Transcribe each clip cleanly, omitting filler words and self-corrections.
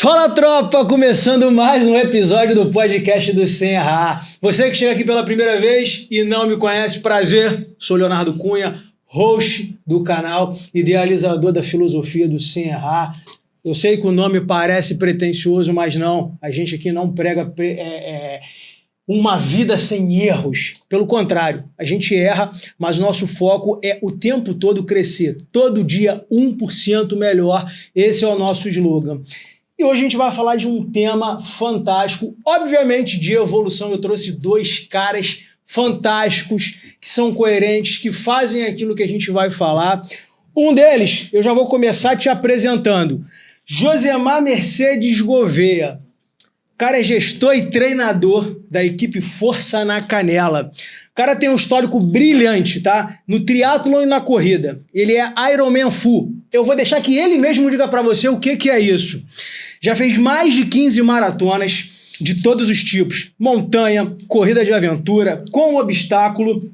Fala, tropa! Começando mais um episódio do podcast do Sem Errar. Você que chega aqui pela primeira vez e não me conhece, prazer. Sou Leonardo Cunha, host do canal, idealizador da filosofia do Sem Errar. Eu sei que o nome parece pretensioso, mas não. A gente aqui não prega uma vida sem erros. Pelo contrário, a gente erra, mas nosso foco é o tempo todo crescer. Todo dia 1% melhor. Esse é o nosso slogan. E hoje a gente vai falar de um tema fantástico, obviamente de evolução. Eu trouxe dois caras fantásticos, que são coerentes, que fazem aquilo que a gente vai falar. Um deles, eu já vou começar te apresentando. Josemar Mercedes Gouveia. O cara é gestor e treinador da equipe Força na Canela. O cara tem um histórico brilhante, tá? No triatlon e na corrida. Ele é Ironman Full. Eu vou deixar que ele mesmo diga pra você o que é isso. Já fez mais de 15 maratonas de todos os tipos. Montanha, corrida de aventura, com obstáculo.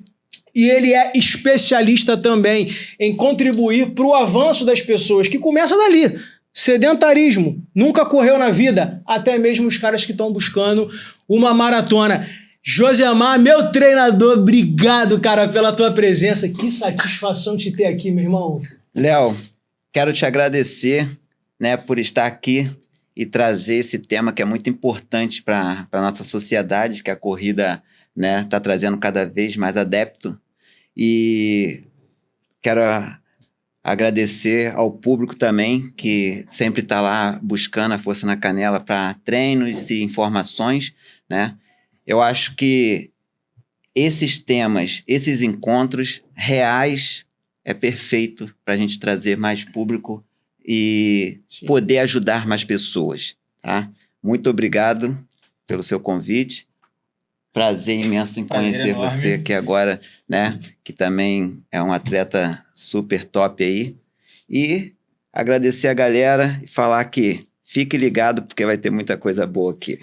E ele é especialista também em contribuir para o avanço das pessoas, que começa dali. Sedentarismo, nunca correu na vida, até mesmo os caras que estão buscando uma maratona. Josemar, meu treinador, obrigado, cara, pela tua presença. Que satisfação te ter aqui, meu irmão. Léo, quero te agradecer, né, por estar aqui e trazer esse tema que é muito importante para a nossa sociedade, que a corrida, né, está trazendo cada vez mais adepto. E quero agradecer ao público também, que sempre está lá buscando a Força na Canela para treinos e informações, né? Eu acho que esses temas, esses encontros reais, é perfeito para a gente trazer mais público e Sim. poder ajudar mais pessoas, tá? Muito obrigado pelo seu convite. Prazer imenso em conhecer você aqui agora, né? Que também é um atleta super top aí. E agradecer a galera e falar que fique ligado porque vai ter muita coisa boa aqui.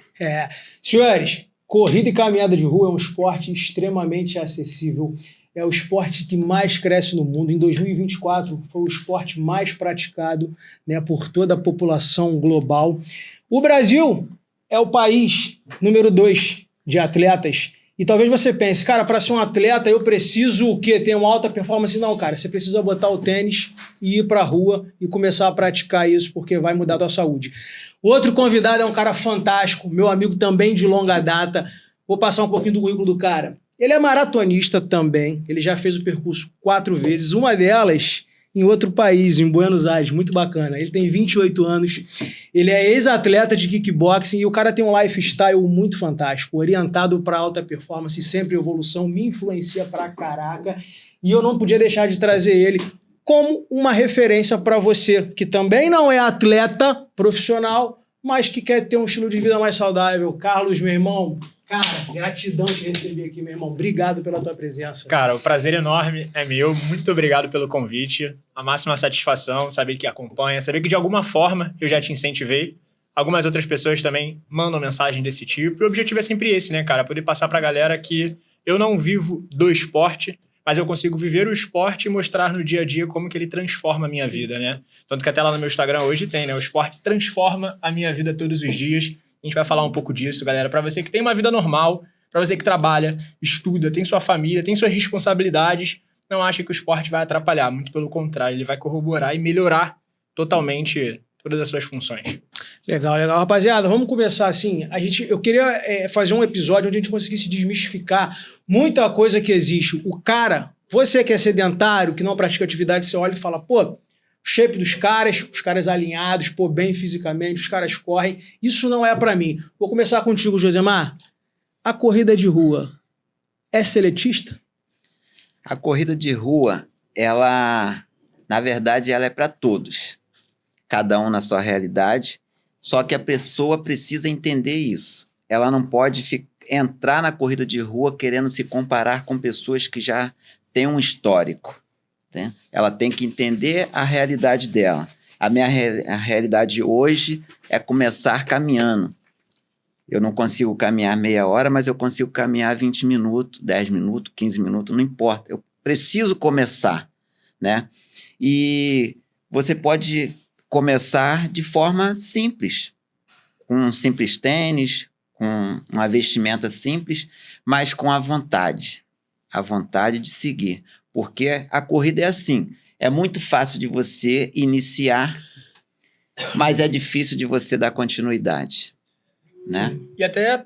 Senhores, corrida e caminhada de rua é um esporte extremamente acessível. É o esporte que mais cresce no mundo. Em 2024, foi o esporte mais praticado, né, por toda a população global. O Brasil é o país número 2 de atletas. E talvez você pense, cara, para ser um atleta eu preciso o quê? Ter uma alta performance? Não, cara, você precisa botar o tênis e ir para a rua e começar a praticar isso, porque vai mudar a tua saúde. O outro convidado é um cara fantástico, meu amigo também de longa data. Vou passar um pouquinho do currículo do cara. Ele é maratonista também, ele já fez o percurso 4 vezes, uma delas em outro país, em Buenos Aires, muito bacana. Ele tem 28 anos, ele é ex-atleta de kickboxing e o cara tem um lifestyle muito fantástico, orientado para alta performance, sempre evolução, me influencia pra caraca. E eu não podia deixar de trazer ele como uma referência para você, que também não é atleta profissional, mas que quer ter um estilo de vida mais saudável. Carlos, meu irmão, cara, gratidão te receber aqui, meu irmão. Obrigado pela tua presença. Cara, o prazer enorme é meu. Muito obrigado pelo convite. A máxima satisfação, saber que acompanha, saber que de alguma forma eu já te incentivei. Algumas outras pessoas também mandam mensagem desse tipo. E o objetivo é sempre esse, né, cara? Poder passar pra galera que eu não vivo do esporte, mas eu consigo viver o esporte e mostrar no dia a dia como que ele transforma a minha vida, né? Tanto que até lá no meu Instagram hoje tem, né? O esporte transforma a minha vida todos os dias. A gente vai falar um pouco disso, galera. Para você que tem uma vida normal, para você que trabalha, estuda, tem sua família, tem suas responsabilidades, não acha que o esporte vai atrapalhar. Muito pelo contrário, ele vai corroborar e melhorar totalmente todas as suas funções. Legal, legal. Rapaziada, vamos começar assim. Eu queria fazer um episódio onde a gente conseguisse desmistificar muita coisa que existe. O cara, você que é sedentário, que não pratica atividade, você olha e fala, pô, o shape dos caras, os caras alinhados, pô, bem fisicamente, os caras correm. Isso não é pra mim. Vou começar contigo, Josemar. A corrida de rua é seletista? A corrida de rua, ela, na verdade, ela é para todos. Cada um na sua realidade. Só que a pessoa precisa entender isso. Ela não pode entrar na corrida de rua querendo se comparar com pessoas que já têm um histórico. Né? Ela tem que entender a realidade dela. A minha realidade hoje é começar caminhando. Eu não consigo caminhar meia hora, mas eu consigo caminhar 20 minutos, 10 minutos, 15 minutos, não importa. Eu preciso começar, né? E você pode começar de forma simples. com um simples tênis, com uma vestimenta simples, mas com a vontade de seguir. Porque a corrida é assim, é muito fácil de você iniciar, mas é difícil de você dar continuidade, né? E até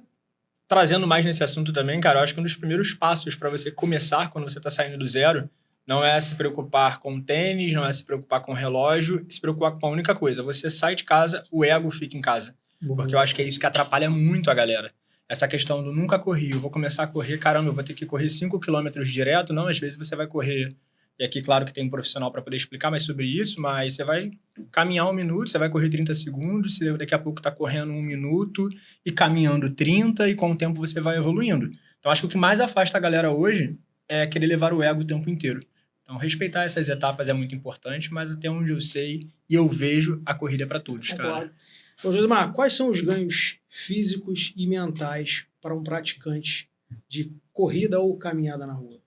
trazendo mais nesse assunto também, cara, eu acho que um dos primeiros passos para você começar quando você está saindo do zero não é se preocupar com tênis, não é se preocupar com relógio, se preocupar com a única coisa. Você sai de casa, o ego fica em casa. Porque eu acho que é isso que atrapalha muito a galera. Essa questão do nunca corri, eu vou começar a correr, caramba, eu vou ter que correr 5 km direto. Não, às vezes você vai correr, e aqui claro que tem um profissional para poder explicar mais sobre isso, mas você vai caminhar 1 minuto, você vai correr 30 segundos, você daqui a pouco está correndo 1 minuto e caminhando 30, e com o tempo você vai evoluindo. Então acho que o que mais afasta a galera hoje é querer levar o ego o tempo inteiro. Então, respeitar essas etapas é muito importante, mas até onde eu sei e eu vejo, a corrida é para todos, cara. Então, Josimar, quais são os ganhos físicos e mentais para um praticante de corrida ou caminhada na rua?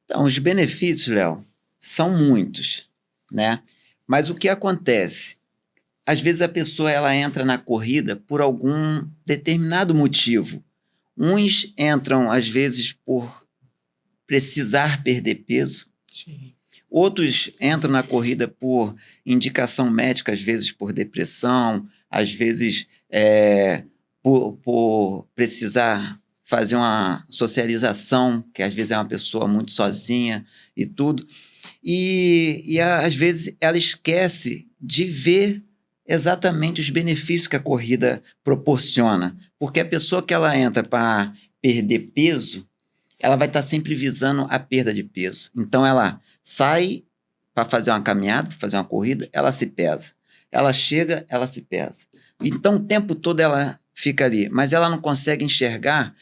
Então, os benefícios, Léo, são muitos, né? Mas o que acontece? Às vezes a pessoa ela entra na corrida por algum determinado motivo. Uns entram, às vezes, por precisar perder peso. Sim. Outros entram na corrida por indicação médica, às vezes por depressão, às vezes por precisar fazer uma socialização, que às vezes é uma pessoa muito sozinha e tudo. E às vezes ela esquece de ver exatamente os benefícios que a corrida proporciona. Porque a pessoa que ela entra para perder peso, ela vai estar sempre visando a perda de peso. Então, ela sai para fazer uma caminhada, para fazer uma corrida, ela se pesa. Ela chega, ela se pesa. Então, o tempo todo ela fica ali, mas ela não consegue enxergar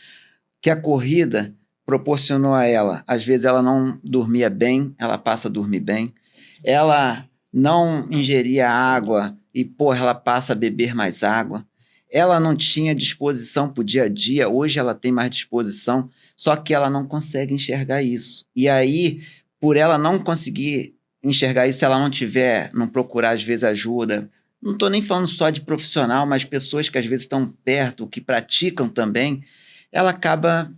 que a corrida proporcionou a ela. Às vezes, ela não dormia bem, ela passa a dormir bem. Ela não ingeria água e, ela passa a beber mais água. Ela não tinha disposição para o dia a dia, hoje ela tem mais disposição, só que ela não consegue enxergar isso. E aí, por ela não conseguir enxergar isso, se ela não procurar às vezes ajuda, não estou nem falando só de profissional, mas pessoas que às vezes estão perto, que praticam também, ela acaba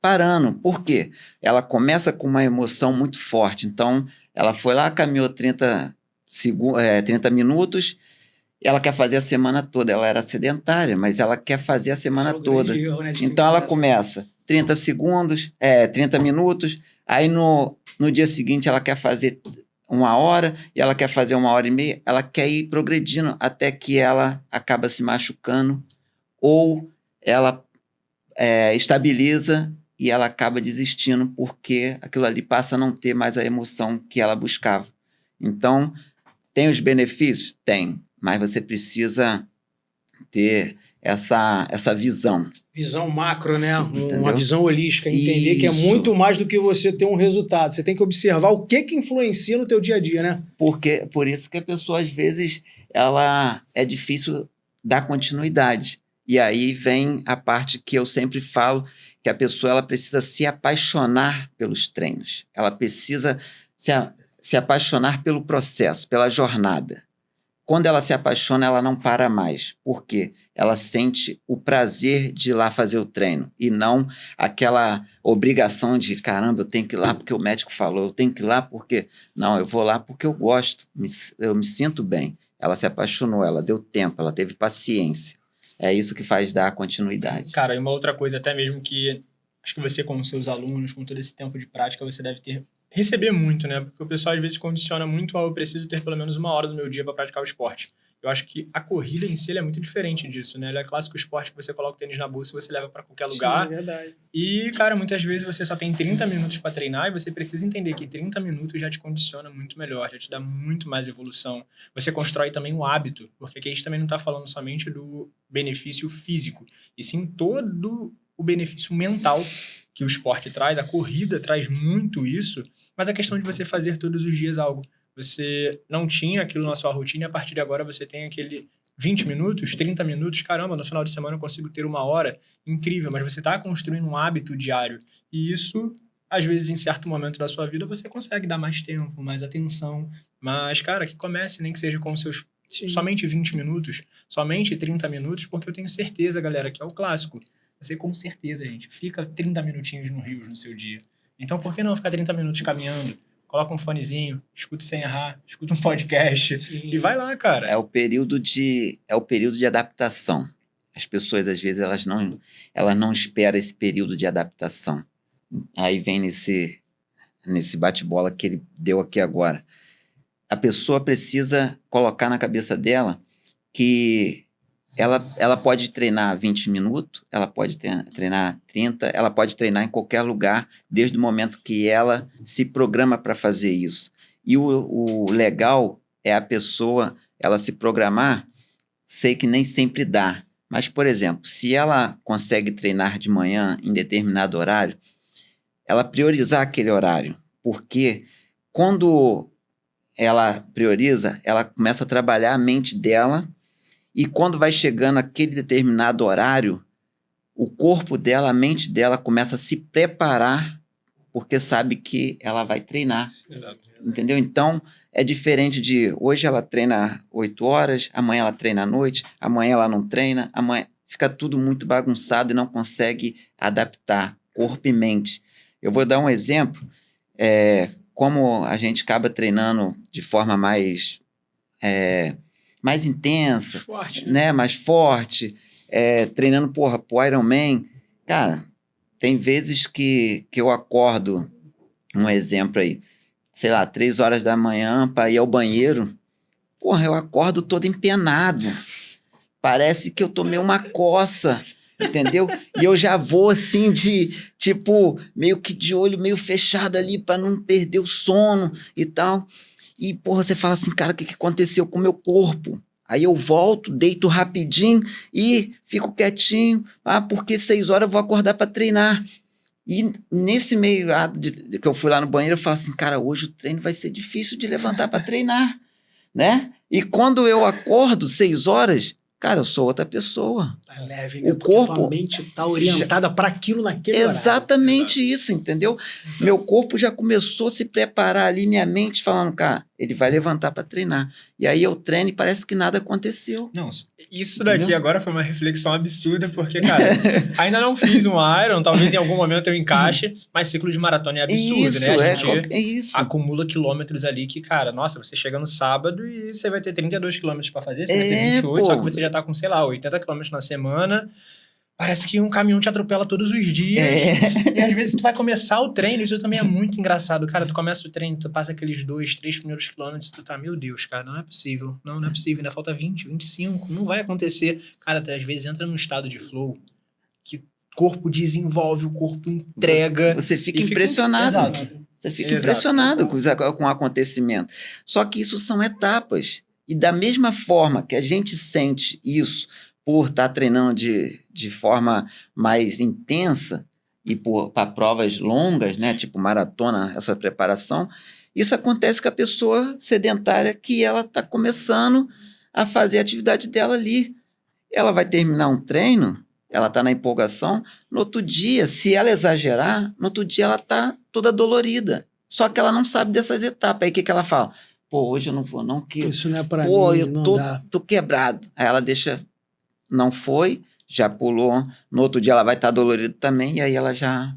parando. Por quê? Ela começa com uma emoção muito forte, então ela foi lá, caminhou 30 minutos, ela quer fazer a semana toda. Ela era sedentária, mas ela quer fazer a semana toda. Então, ela começa 30 segundos, 30 minutos, aí no dia seguinte ela quer fazer 1 hora, e ela quer fazer 1h30, ela quer ir progredindo até que ela acaba se machucando, ou ela estabiliza e ela acaba desistindo, porque aquilo ali passa a não ter mais a emoção que ela buscava. Então, tem os benefícios? Tem. Mas você precisa ter essa visão. Visão macro, né? Entendeu? Uma visão holística. Entender que é muito mais do que você ter um resultado. Você tem que observar o que influencia no teu dia a dia, né? Por isso que a pessoa, às vezes, é difícil dar continuidade. E aí vem a parte que eu sempre falo, que a pessoa ela precisa se apaixonar pelos treinos. Ela precisa se apaixonar pelo processo, pela jornada. Quando ela se apaixona, ela não para mais. Por quê? Ela sente o prazer de ir lá fazer o treino e não aquela obrigação de, caramba, eu tenho que ir lá porque o médico falou, eu tenho que ir lá porque... Não, eu vou lá porque eu gosto, eu me sinto bem. Ela se apaixonou, ela deu tempo, ela teve paciência. É isso que faz dar continuidade. Cara, e uma outra coisa até mesmo que acho que você com os seus alunos, com todo esse tempo de prática, você deve receber muito, né? Porque o pessoal às vezes condiciona muito eu preciso ter pelo menos 1 hora do meu dia para praticar o esporte. Eu acho que a corrida em si é muito diferente disso, né? Ela é clássico esporte que você coloca o tênis na bolsa e você leva para qualquer lugar. Sim, é verdade. E, cara, muitas vezes você só tem 30 minutos para treinar e você precisa entender que 30 minutos já te condiciona muito melhor, já te dá muito mais evolução. Você constrói também um hábito, porque aqui a gente também não está falando somente do benefício físico, e sim todo o benefício mental que o esporte traz. A corrida traz muito isso, mas a questão de você fazer todos os dias algo. Você não tinha aquilo na sua rotina e a partir de agora você tem aquele 20 minutos, 30 minutos, caramba, no final de semana eu consigo ter 1 hora, incrível, mas você está construindo um hábito diário. E isso, às vezes, em certo momento da sua vida, você consegue dar mais tempo, mais atenção. Mas, cara, que comece, nem que seja com os seus Sim. somente 20 minutos, somente 30 minutos, porque eu tenho certeza, galera, que é o clássico. Você com certeza, gente, fica 30 minutinhos no Rio no seu dia. Então, por que não ficar 30 minutos caminhando? Coloca um fonezinho, escuta sem errar, escuta um podcast e vai lá, cara. É o período de adaptação. As pessoas, às vezes, elas não esperam esse período de adaptação. Aí vem nesse bate-bola que ele deu aqui agora. A pessoa precisa colocar na cabeça dela que ela pode treinar 20 minutos, ela pode treinar 30, ela pode treinar em qualquer lugar, desde o momento que ela se programa para fazer isso. E o legal é a pessoa, ela se programar, sei que nem sempre dá, mas, por exemplo, se ela consegue treinar de manhã em determinado horário, ela priorizar aquele horário, porque quando ela prioriza, ela começa a trabalhar a mente dela, e quando vai chegando aquele determinado horário, o corpo dela, a mente dela começa a se preparar, porque sabe que ela vai treinar. Exato. Entendeu? Então, é diferente de hoje ela treina 8 horas, amanhã ela treina à noite, amanhã ela não treina, amanhã fica tudo muito bagunçado e não consegue adaptar corpo e mente. Eu vou dar um exemplo, como a gente acaba treinando de forma mais intensa, Forte, né? Mais forte, treinando, pro Ironman. Cara, tem vezes que eu acordo, um exemplo aí, sei lá, 3 horas da manhã para ir ao banheiro, eu acordo todo empenado, parece que eu tomei uma coça, entendeu? E eu já vou assim tipo, meio que de olho meio fechado ali para não perder o sono e tal. E, você fala assim, cara, o que aconteceu com o meu corpo? Aí eu volto, deito rapidinho e fico quietinho, porque 6 horas eu vou acordar para treinar. E nesse meio que eu fui lá no banheiro, eu falo assim, cara, hoje o treino vai ser difícil de levantar para treinar, né? E quando eu acordo 6 horas, cara, eu sou outra pessoa. Tá leve, né? O Porque corpo tua mente tá orientada para aquilo naquele horário. Exatamente isso, entendeu? Exato. Meu corpo já começou a se preparar ali, minha mente falando, cara, ele vai levantar para treinar. E aí eu treino e parece que nada aconteceu. Não, isso daqui Entendeu? agora foi uma reflexão absurda, porque, cara, ainda não fiz um Iron, talvez em algum momento eu encaixe, mas ciclo de maratona é absurdo, Isso, né? A gente é isso. acumula quilômetros ali que, cara, nossa, você chega no sábado e você vai ter 32 quilômetros pra fazer, você vai ter 28, só que você já tá com, sei lá, 80 quilômetros na semana. Parece que um caminhão te atropela todos os dias. E às vezes tu vai começar o treino, isso também é muito engraçado. Cara, tu começa o treino, tu passa aqueles 2, 3 primeiros quilômetros e tu tá, meu Deus, cara, não é possível. Não é possível, ainda falta 20, 25, não vai acontecer. Cara, tu às vezes entra num estado de flow que o corpo desenvolve, o corpo entrega. Você fica e impressionado. Exato. Você fica Exato. impressionado com o acontecimento. Só que isso são etapas. E da mesma forma que a gente sente isso por estar treinando de forma mais intensa e para provas longas, né, tipo maratona, essa preparação, isso acontece com a pessoa sedentária que ela está começando a fazer a atividade dela ali. Ela vai terminar um treino, ela está na empolgação, no outro dia, se ela exagerar, no outro dia ela está toda dolorida. Só que ela não sabe dessas etapas. Aí o que ela fala? Hoje eu não vou não, que Isso não é para mim, eu não dá. tô quebrado. Aí ela deixa, não foi, já pulou, no outro dia ela vai estar dolorida também, e aí ela já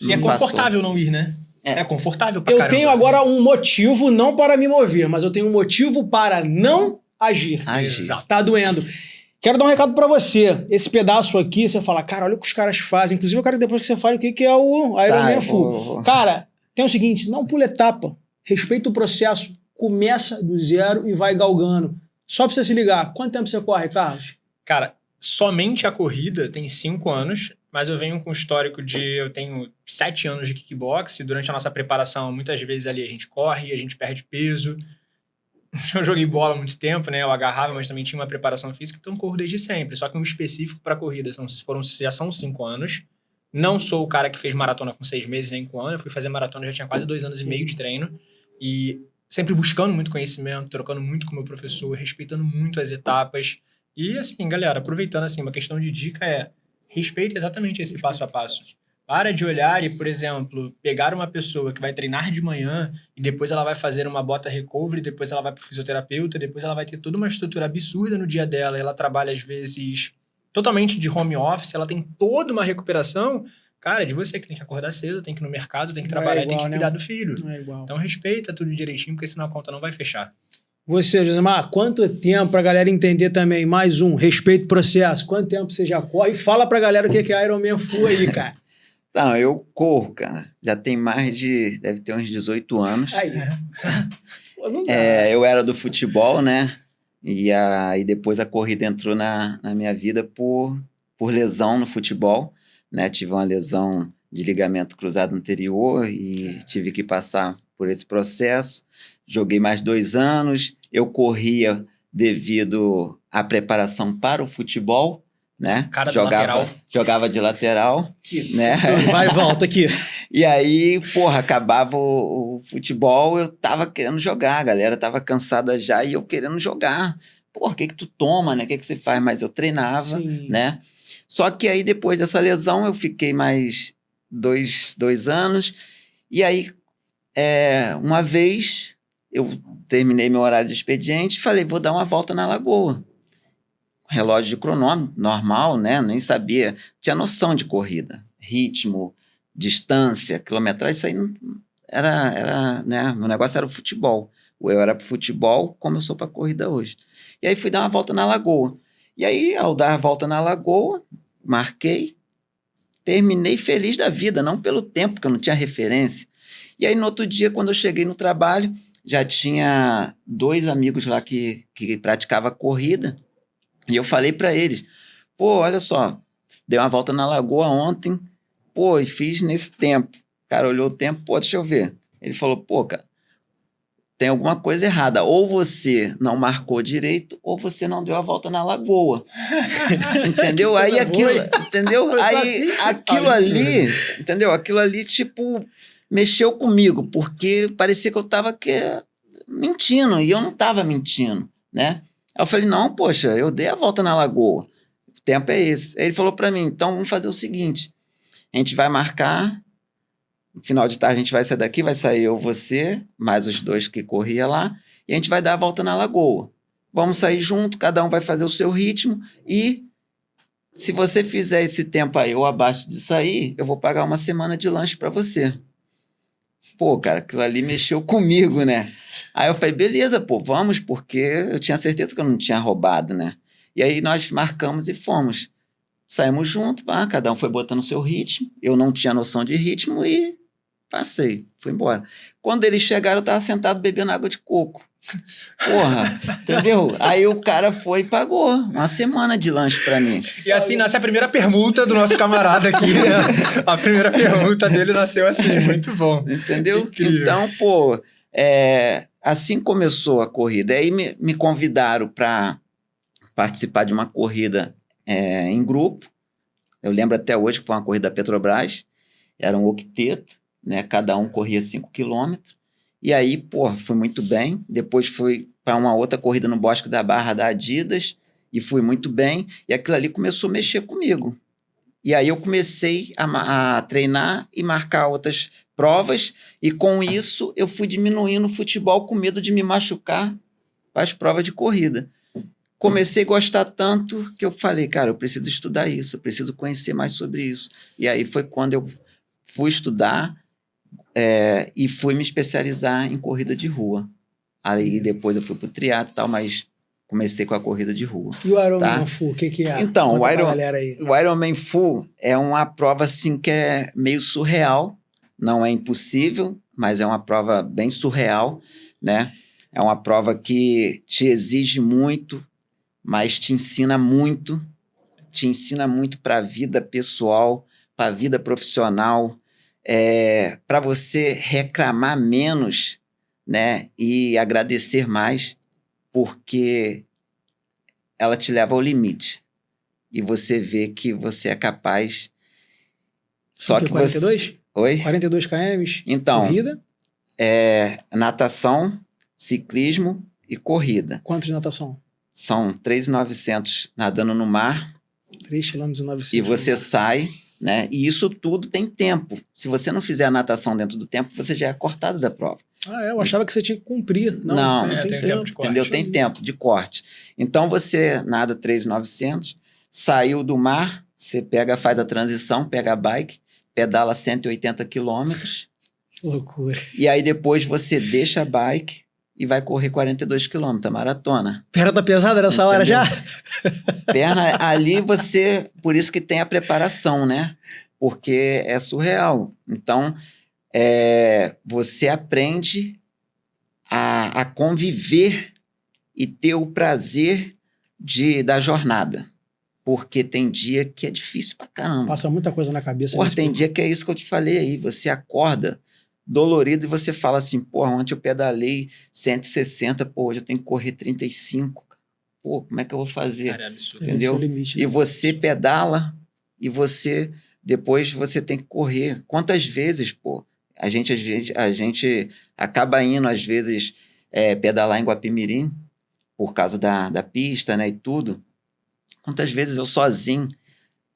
E é confortável não ir, né? É confortável pra Eu caramba. tenho agora um motivo não para me mover, mas eu tenho um motivo para não agir. Exato. Tá doendo. Quero dar um recado pra você. Esse pedaço aqui, você fala, cara, olha o que os caras fazem. Inclusive, eu quero depois que você fale o que é o Ironman Full. Cara, tem o seguinte, não pula etapa. Respeita o processo. Começa do zero e vai galgando. Só pra você se ligar. Quanto tempo você corre, Carlos? Cara, somente a corrida tem 5 anos, mas eu venho com histórico eu tenho 7 anos de kickbox, e durante a nossa preparação, muitas vezes ali a gente corre, a gente perde peso. Eu joguei bola há muito tempo, né? Eu agarrava, mas também tinha uma preparação física, então corro desde sempre. Só que um específico para corrida já são 5 anos. Não sou o cara que fez maratona com 6 meses, nem com 1 ano. Eu fui fazer maratona, já tinha quase 2 anos e meio de treino. E sempre buscando muito conhecimento, trocando muito com o meu professor, respeitando muito as etapas. E assim, galera, aproveitando assim, uma questão de dica respeita exatamente esse passo a passo. Para de olhar e, por exemplo, pegar uma pessoa que vai treinar de manhã e depois ela vai fazer uma bota recovery, depois ela vai para o fisioterapeuta, depois ela vai ter toda uma estrutura absurda no dia dela, ela trabalha, às vezes, totalmente de home office, ela tem toda uma recuperação. Cara, é de você que tem que acordar cedo, tem que ir no mercado, tem que trabalhar e tem que cuidar do filho. Não é igual. Então, respeita tudo direitinho, porque senão a conta não vai fechar. Você, Josemar, quanto tempo pra galera entender também? Mais um, respeito o processo. Quanto tempo você já corre? E fala pra galera o que é Ironman Full aí, cara. Não, eu corro, cara. Já tem deve ter uns 18 anos. Aí. Pô, não dá. Eu era do futebol, né? E aí depois a corrida entrou na minha vida por lesão no futebol, né? Tive uma lesão de ligamento cruzado anterior e tive que passar por esse processo. Joguei mais 2 anos. Eu corria devido à preparação para o futebol, né? Cara de lateral. Jogava de lateral, né? Vai e volta aqui. E aí, porra, acabava o futebol, eu tava querendo jogar, a galera tava cansada já e eu querendo jogar. Porra, o que tu toma, né? O que você faz? Mas eu treinava, Sim. né? Só que aí, depois dessa lesão, eu fiquei mais 2 anos. E aí, uma vez, eu terminei meu horário de expediente e falei, vou dar uma volta na lagoa. Relógio de cronômetro, normal, né? Nem sabia. Tinha noção de corrida, ritmo, distância, quilometragem, isso aí não era, né? Meu negócio era o futebol. Eu era pro futebol como eu sou pra corrida hoje. E aí fui dar uma volta na lagoa. E aí, ao dar a volta na lagoa, marquei, terminei feliz da vida, não pelo tempo, que eu não tinha referência. E aí, no outro dia, quando eu cheguei no trabalho, já tinha 2 amigos lá que praticavam corrida. E eu falei pra eles, pô, olha só, dei uma volta na lagoa ontem, pô, e fiz nesse tempo. O cara olhou o tempo, pô, deixa eu ver. Ele falou, pô, cara, tem alguma coisa errada. Ou você não marcou direito, ou você não deu a volta na lagoa. Entendeu? Aí aquilo, entendeu? Aí aquilo ali, entendeu? Aquilo ali, tipo, mexeu comigo, porque parecia que eu tava mentindo, e eu não tava mentindo, né? Aí eu falei, não, poxa, eu dei a volta na lagoa. O tempo é esse. Aí ele falou pra mim, então vamos fazer o seguinte, a gente vai marcar, no final de tarde a gente vai sair daqui, vai sair eu, você, mais os 2 que corria lá, e a gente vai dar a volta na lagoa. Vamos sair junto, cada um vai fazer o seu ritmo, e se você fizer esse tempo aí ou abaixo disso aí, eu vou pagar uma semana de lanche pra você. Pô, cara, aquilo ali mexeu comigo, né? Aí eu falei, beleza, pô, vamos, porque eu tinha certeza que eu não tinha roubado, né? E aí nós marcamos e fomos. Saímos juntos, cada um foi botando o seu ritmo, eu não tinha noção de ritmo e passei, fui embora. Quando eles chegaram, eu tava sentado bebendo água de coco. Porra, entendeu? Aí o cara foi e pagou uma semana de lanche pra mim. E assim nasce a primeira permuta do nosso camarada aqui, né? A primeira permuta dele nasceu assim, muito bom. Entendeu? Incrível. Então, pô, assim começou a corrida. Aí me convidaram para participar de uma corrida em grupo. Eu lembro até hoje que foi uma corrida da Petrobras. Era um octeto, né? Cada um corria 5 quilômetros. E aí, pô, fui muito bem. Depois fui para uma outra corrida no Bosque da Barra da Adidas e fui muito bem. E aquilo ali começou a mexer comigo. E aí eu comecei a treinar e marcar outras provas. E com isso eu fui diminuindo o futebol com medo de me machucar para as provas de corrida. Comecei a gostar tanto que eu falei, cara, eu preciso estudar isso, eu preciso conhecer mais sobre isso. E aí foi quando eu fui estudar e fui me especializar em corrida de rua. Aí depois eu fui pro triatlo e tal, mas comecei com a corrida de rua. E o Ironman tá? Full, o que é? Então, o Ironman Full é uma prova assim que é meio surreal, não é impossível, mas é uma prova bem surreal, né? É uma prova que te exige muito, mas te ensina muito para a vida pessoal, para a vida profissional, para você reclamar menos, né? E agradecer mais, porque ela te leva ao limite. E você vê que você é capaz. Só que 42? você... Oi? 42 km? Então, Corrida? Natação, ciclismo e corrida. Quanto de natação? São 3.900 nadando no mar. 3,9 km. E você sai né? E isso tudo tem tempo. Se você não fizer a natação dentro do tempo, você já é cortado da prova. Eu achava que você tinha que cumprir. Não, tem tem tempo. tempo de corte. Entendeu? Tem tempo de corte. Então, você nada 3.900, saiu do mar, você faz a transição, pega a bike, pedala 180 quilômetros. Que loucura. E aí, depois, você deixa a bike e vai correr 42 quilômetros, a maratona. Perna tá pesada nessa hora já? Perna, ali você... Por isso que tem a preparação, né? Porque é surreal. Então, você aprende a conviver e ter o prazer da jornada. Porque tem dia que é difícil pra caramba. Passa muita coisa na cabeça. Porra, tem dia que é isso que eu te falei aí. Você acorda dolorido e você fala assim, porra, ontem eu pedalei 160, pô, hoje eu tenho que correr 35. Pô, como é que eu vou fazer? Cara, é absurdo. Entendeu? Esse é o limite, né? E você pedala e depois você tem que correr. Quantas vezes, pô? A gente acaba indo, às vezes, pedalar em Guapimirim, por causa da pista, né, e tudo. Quantas vezes eu sozinho,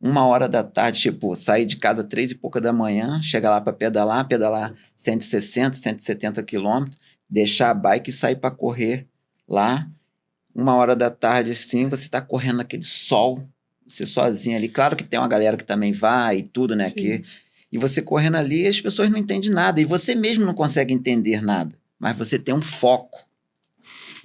1h da tarde, tipo, sair de casa 3 e pouca da manhã, chegar lá para pedalar 160, 170 quilômetros, deixar a bike e sair para correr lá, 1h da tarde, assim, você tá correndo naquele sol, você sozinho ali. Claro que tem uma galera que também vai e tudo, né? E você correndo ali, as pessoas não entendem nada. E você mesmo não consegue entender nada. Mas você tem um foco.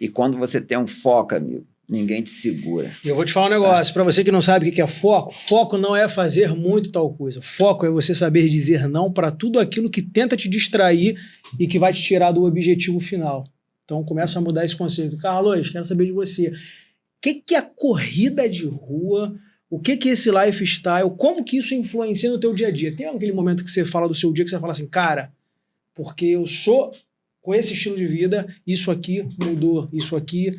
E quando você tem um foco, amigo, ninguém te segura. E eu vou te falar um negócio, para você que não sabe o que é foco, foco não é fazer muito tal coisa. Foco é você saber dizer não para tudo aquilo que tenta te distrair e que vai te tirar do objetivo final. Então começa a mudar esse conceito. Carlos, quero saber de você. O que é a corrida de rua? O que é esse lifestyle? Como que isso influencia no teu dia a dia? Tem aquele momento que você fala do seu dia que você fala assim, cara, porque eu sou com esse estilo de vida, isso aqui mudou, isso aqui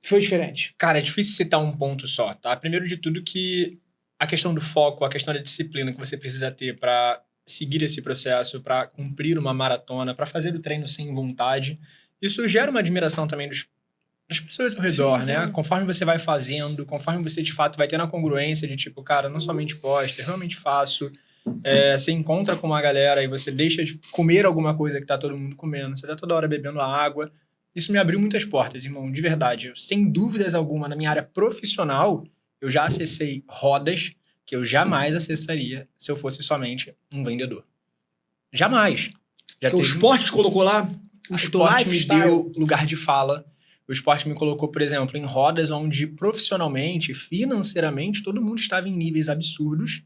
foi diferente. Cara, é difícil citar um ponto só, tá? Primeiro de tudo que a questão do foco, a questão da disciplina que você precisa ter para seguir esse processo, para cumprir uma maratona, para fazer o treino sem vontade, isso gera uma admiração também das pessoas ao redor, né? Conforme você vai fazendo, conforme você de fato vai tendo a congruência de tipo, cara, não somente posto, eu realmente faço. Você encontra com uma galera e você deixa de comer alguma coisa que tá todo mundo comendo, você tá toda hora bebendo água. Isso me abriu muitas portas, irmão, de verdade. Eu, sem dúvidas alguma, na minha área profissional, eu já acessei rodas que eu jamais acessaria se eu fosse somente um vendedor. Jamais. Porque o esporte te colocou lá? O esporte me deu lugar de fala. O esporte me colocou, por exemplo, em rodas onde profissionalmente, financeiramente, todo mundo estava em níveis absurdos.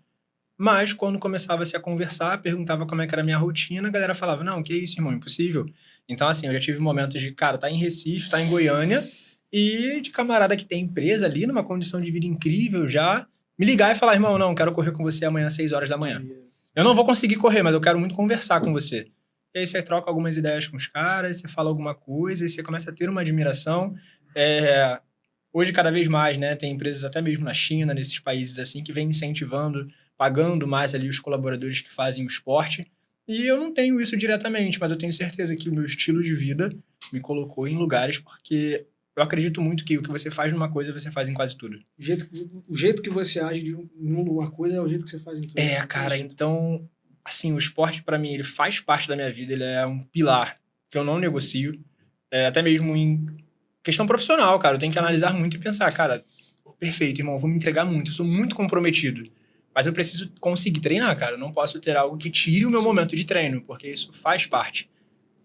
Mas quando começava-se a conversar, perguntava como é que era a minha rotina, a galera falava, não, que isso, irmão, impossível. Então, assim, eu já tive momentos de, cara, tá em Recife, tá em Goiânia, e de camarada que tem empresa ali, numa condição de vida incrível já, me ligar e falar, irmão, não, quero correr com você amanhã às 6 horas da manhã. Eu não vou conseguir correr, mas eu quero muito conversar com você. E aí você troca algumas ideias com os caras, você fala alguma coisa, e você começa a ter uma admiração. Hoje, cada vez mais, né, tem empresas até mesmo na China, nesses países assim, que vem incentivando, pagando mais ali os colaboradores que fazem o esporte. E eu não tenho isso diretamente, mas eu tenho certeza que o meu estilo de vida me colocou em lugares, porque eu acredito muito que o que você faz numa coisa, você faz em quase tudo. O jeito que você age em uma coisa é o jeito que você faz em tudo. Cara, então, assim, o esporte pra mim, ele faz parte da minha vida, ele é um pilar que eu não negocio, até mesmo em questão profissional, cara, eu tenho que analisar muito e pensar, cara, perfeito, irmão, eu vou me entregar muito, eu sou muito comprometido. Mas eu preciso conseguir treinar, cara. Eu não posso ter algo que tire o meu momento de treino, porque isso faz parte.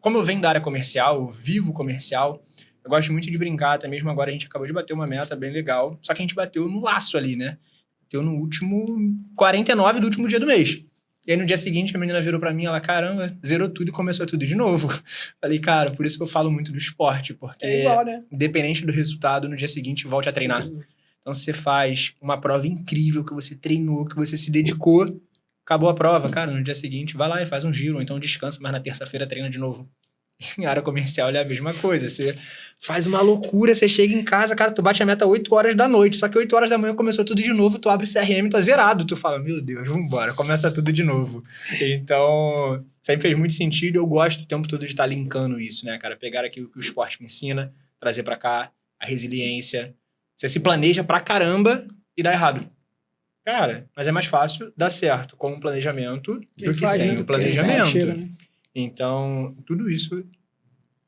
Como eu venho da área comercial, eu vivo comercial, eu gosto muito de brincar, até mesmo agora a gente acabou de bater uma meta bem legal, só que a gente bateu no laço ali, né? Bateu no último 49 do último dia do mês. E aí no dia seguinte a menina virou pra mim, ela, caramba, zerou tudo e começou tudo de novo. Falei, cara, por isso que eu falo muito do esporte, porque igual, né? Independente do resultado, no dia seguinte volte a treinar. Então, você faz uma prova incrível que você treinou, que você se dedicou, acabou a prova, cara, no dia seguinte vai lá e faz um giro, ou então descansa, mas na terça-feira treina de novo. Em área comercial é a mesma coisa, você faz uma loucura, você chega em casa, cara, tu bate a meta 8 horas da noite, só que 8 horas da manhã começou tudo de novo, tu abre o CRM, tá zerado, tu fala, meu Deus, vambora, começa tudo de novo. Então, sempre fez muito sentido, eu gosto o tempo todo de estar linkando isso, né, cara, pegar aquilo que o esporte me ensina, trazer pra cá, a resiliência. Você se planeja pra caramba e dá errado. Cara, mas é mais fácil dar certo com um planejamento do que faz, sem né? o planejamento. Chega, né? Então, tudo isso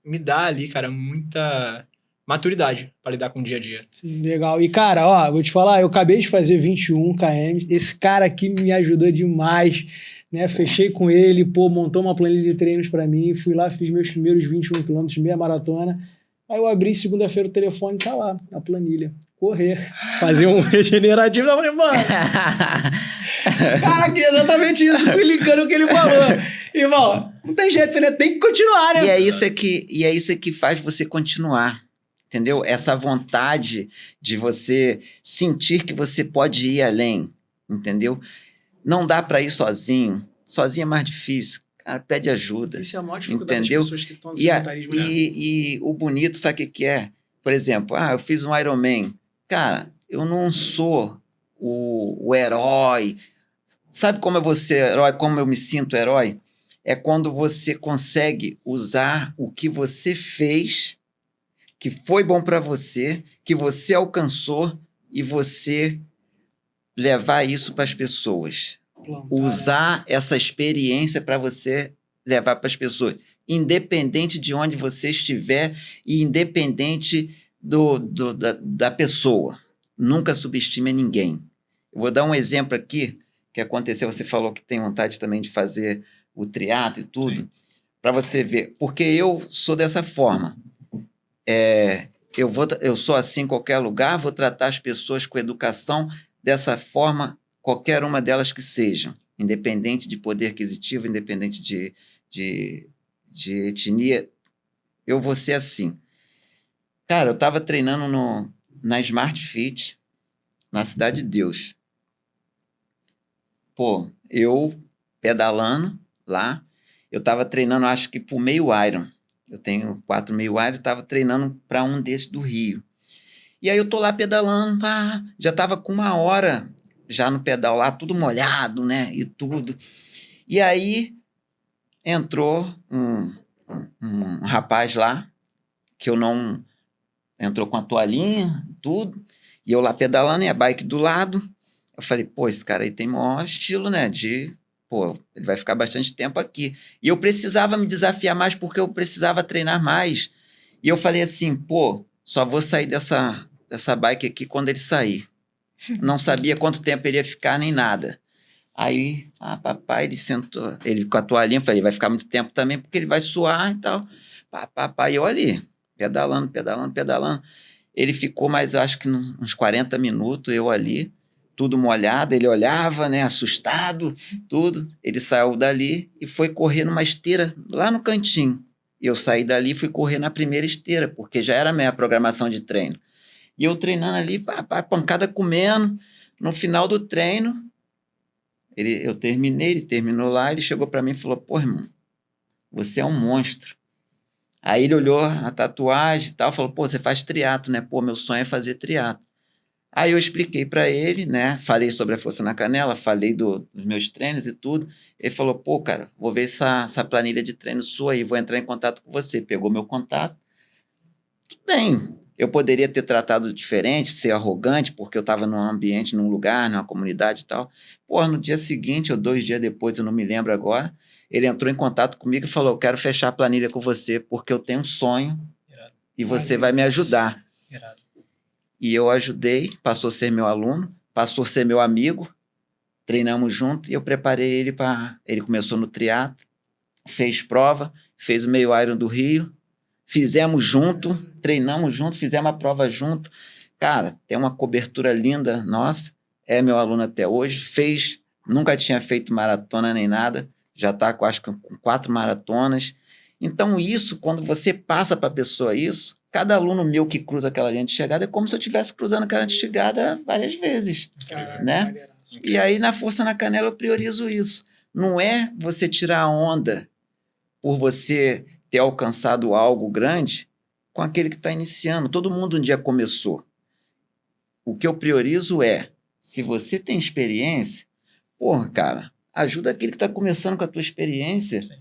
me dá ali, cara, muita maturidade para lidar com o dia a dia. Sim, legal. E, cara, ó, vou te falar, eu acabei de fazer 21 km. Esse cara aqui me ajudou demais, né? Fechei com ele, pô, montou uma planilha de treinos pra mim. Fui lá, fiz meus primeiros 21 quilômetros, meia maratona. Aí eu abri segunda-feira o telefone, tá lá, a planilha. Correr, fazer um regenerativo. Eu falei, mano, cara, que é exatamente isso, fui linkando o que ele falou. Irmão, não tem jeito, né? Tem que continuar, né? E é isso que faz você continuar, entendeu? Essa vontade de você sentir que você pode ir além, entendeu? Não dá para ir sozinho. Sozinho é mais difícil. Cara, pede ajuda. Isso é a maior dificuldade entendeu? das pessoas que estão no sedentarismo, né? E o bonito, sabe o que é? Por exemplo, eu fiz um Ironman. Cara, eu não sou o herói. Sabe como eu vou ser herói? Como eu me sinto herói? É quando você consegue usar o que você fez, que foi bom para você, que você alcançou, e você levar isso para as pessoas. Plantar, Usar essa experiência para você levar para as pessoas, independente de onde você estiver e independente da pessoa. Nunca subestime ninguém. Eu vou dar um exemplo aqui que aconteceu. Você falou que tem vontade também de fazer o triatlo e tudo, para você ver. Porque eu sou dessa forma. Eu sou assim em qualquer lugar, vou tratar as pessoas com educação dessa forma, qualquer uma delas que sejam, independente de poder aquisitivo, independente de etnia, eu vou ser assim. Cara, eu estava treinando na Smart Fit, na Cidade de Deus. Pô, eu pedalando lá, eu estava treinando, acho que por meio Iron. Eu tenho 4 meio Iron, estava treinando para um desses do Rio. E aí eu tô lá pedalando, já estava com 1 hora já no pedal lá, tudo molhado, né, e tudo. E aí entrou um rapaz lá, que eu não... Entrou com a toalhinha, tudo, e eu lá pedalando, e a bike do lado. Eu falei, pô, esse cara aí tem maior estilo, né, ele vai ficar bastante tempo aqui. E eu precisava me desafiar mais, porque eu precisava treinar mais. E eu falei assim, pô, só vou sair dessa bike aqui quando ele sair. Não sabia quanto tempo ele ia ficar, nem nada. Aí, papai, ele sentou, ele com a toalhinha, eu falei, vai ficar muito tempo também, porque ele vai suar e tal. Papai, eu ali, pedalando. Ele ficou mais, acho que uns 40 minutos, eu ali, tudo molhado, ele olhava, né, assustado, tudo. Ele saiu dali e foi correr numa esteira lá no cantinho. Eu saí dali e fui correr na primeira esteira, porque já era a minha programação de treino. E eu treinando ali, pancada comendo. No final do treino, eu terminei, ele terminou lá, ele chegou para mim e falou, pô, irmão, você é um monstro. Aí ele olhou a tatuagem e tal, falou, pô, você faz triatlo, né? Pô, meu sonho é fazer triatlo. Aí eu expliquei para ele, né? Falei sobre a força na canela, falei dos meus treinos e tudo. Ele falou, pô, cara, vou ver essa planilha de treino sua aí, vou entrar em contato com você. Pegou meu contato. Tudo bem. Eu poderia ter tratado diferente, ser arrogante, porque eu estava num ambiente, num lugar, numa comunidade e tal. Pô, no dia seguinte, ou 2 dias depois, eu não me lembro agora, ele entrou em contato comigo e falou, eu quero fechar a planilha com você, porque eu tenho um sonho e você vai me ajudar. E eu ajudei, passou a ser meu aluno, passou a ser meu amigo, treinamos junto e eu preparei ele para... Ele começou no triatlo, fez prova, fez o meio Iron do Rio, fizemos junto, treinamos junto, fizemos a prova junto. Cara, tem uma cobertura linda, nossa, é meu aluno até hoje, nunca tinha feito maratona nem nada, já está acho que com 4 maratonas. Então isso, quando você passa para a pessoa isso, cada aluno meu que cruza aquela linha de chegada é como se eu estivesse cruzando aquela linha de chegada várias vezes. Caralho, né? E aí na força na canela eu priorizo isso. Não é você tirar a onda por você ter alcançado algo grande com aquele que está iniciando. Todo mundo um dia começou. O que eu priorizo é, se você tem experiência, porra, cara, ajuda aquele que está começando com a tua experiência. Sim.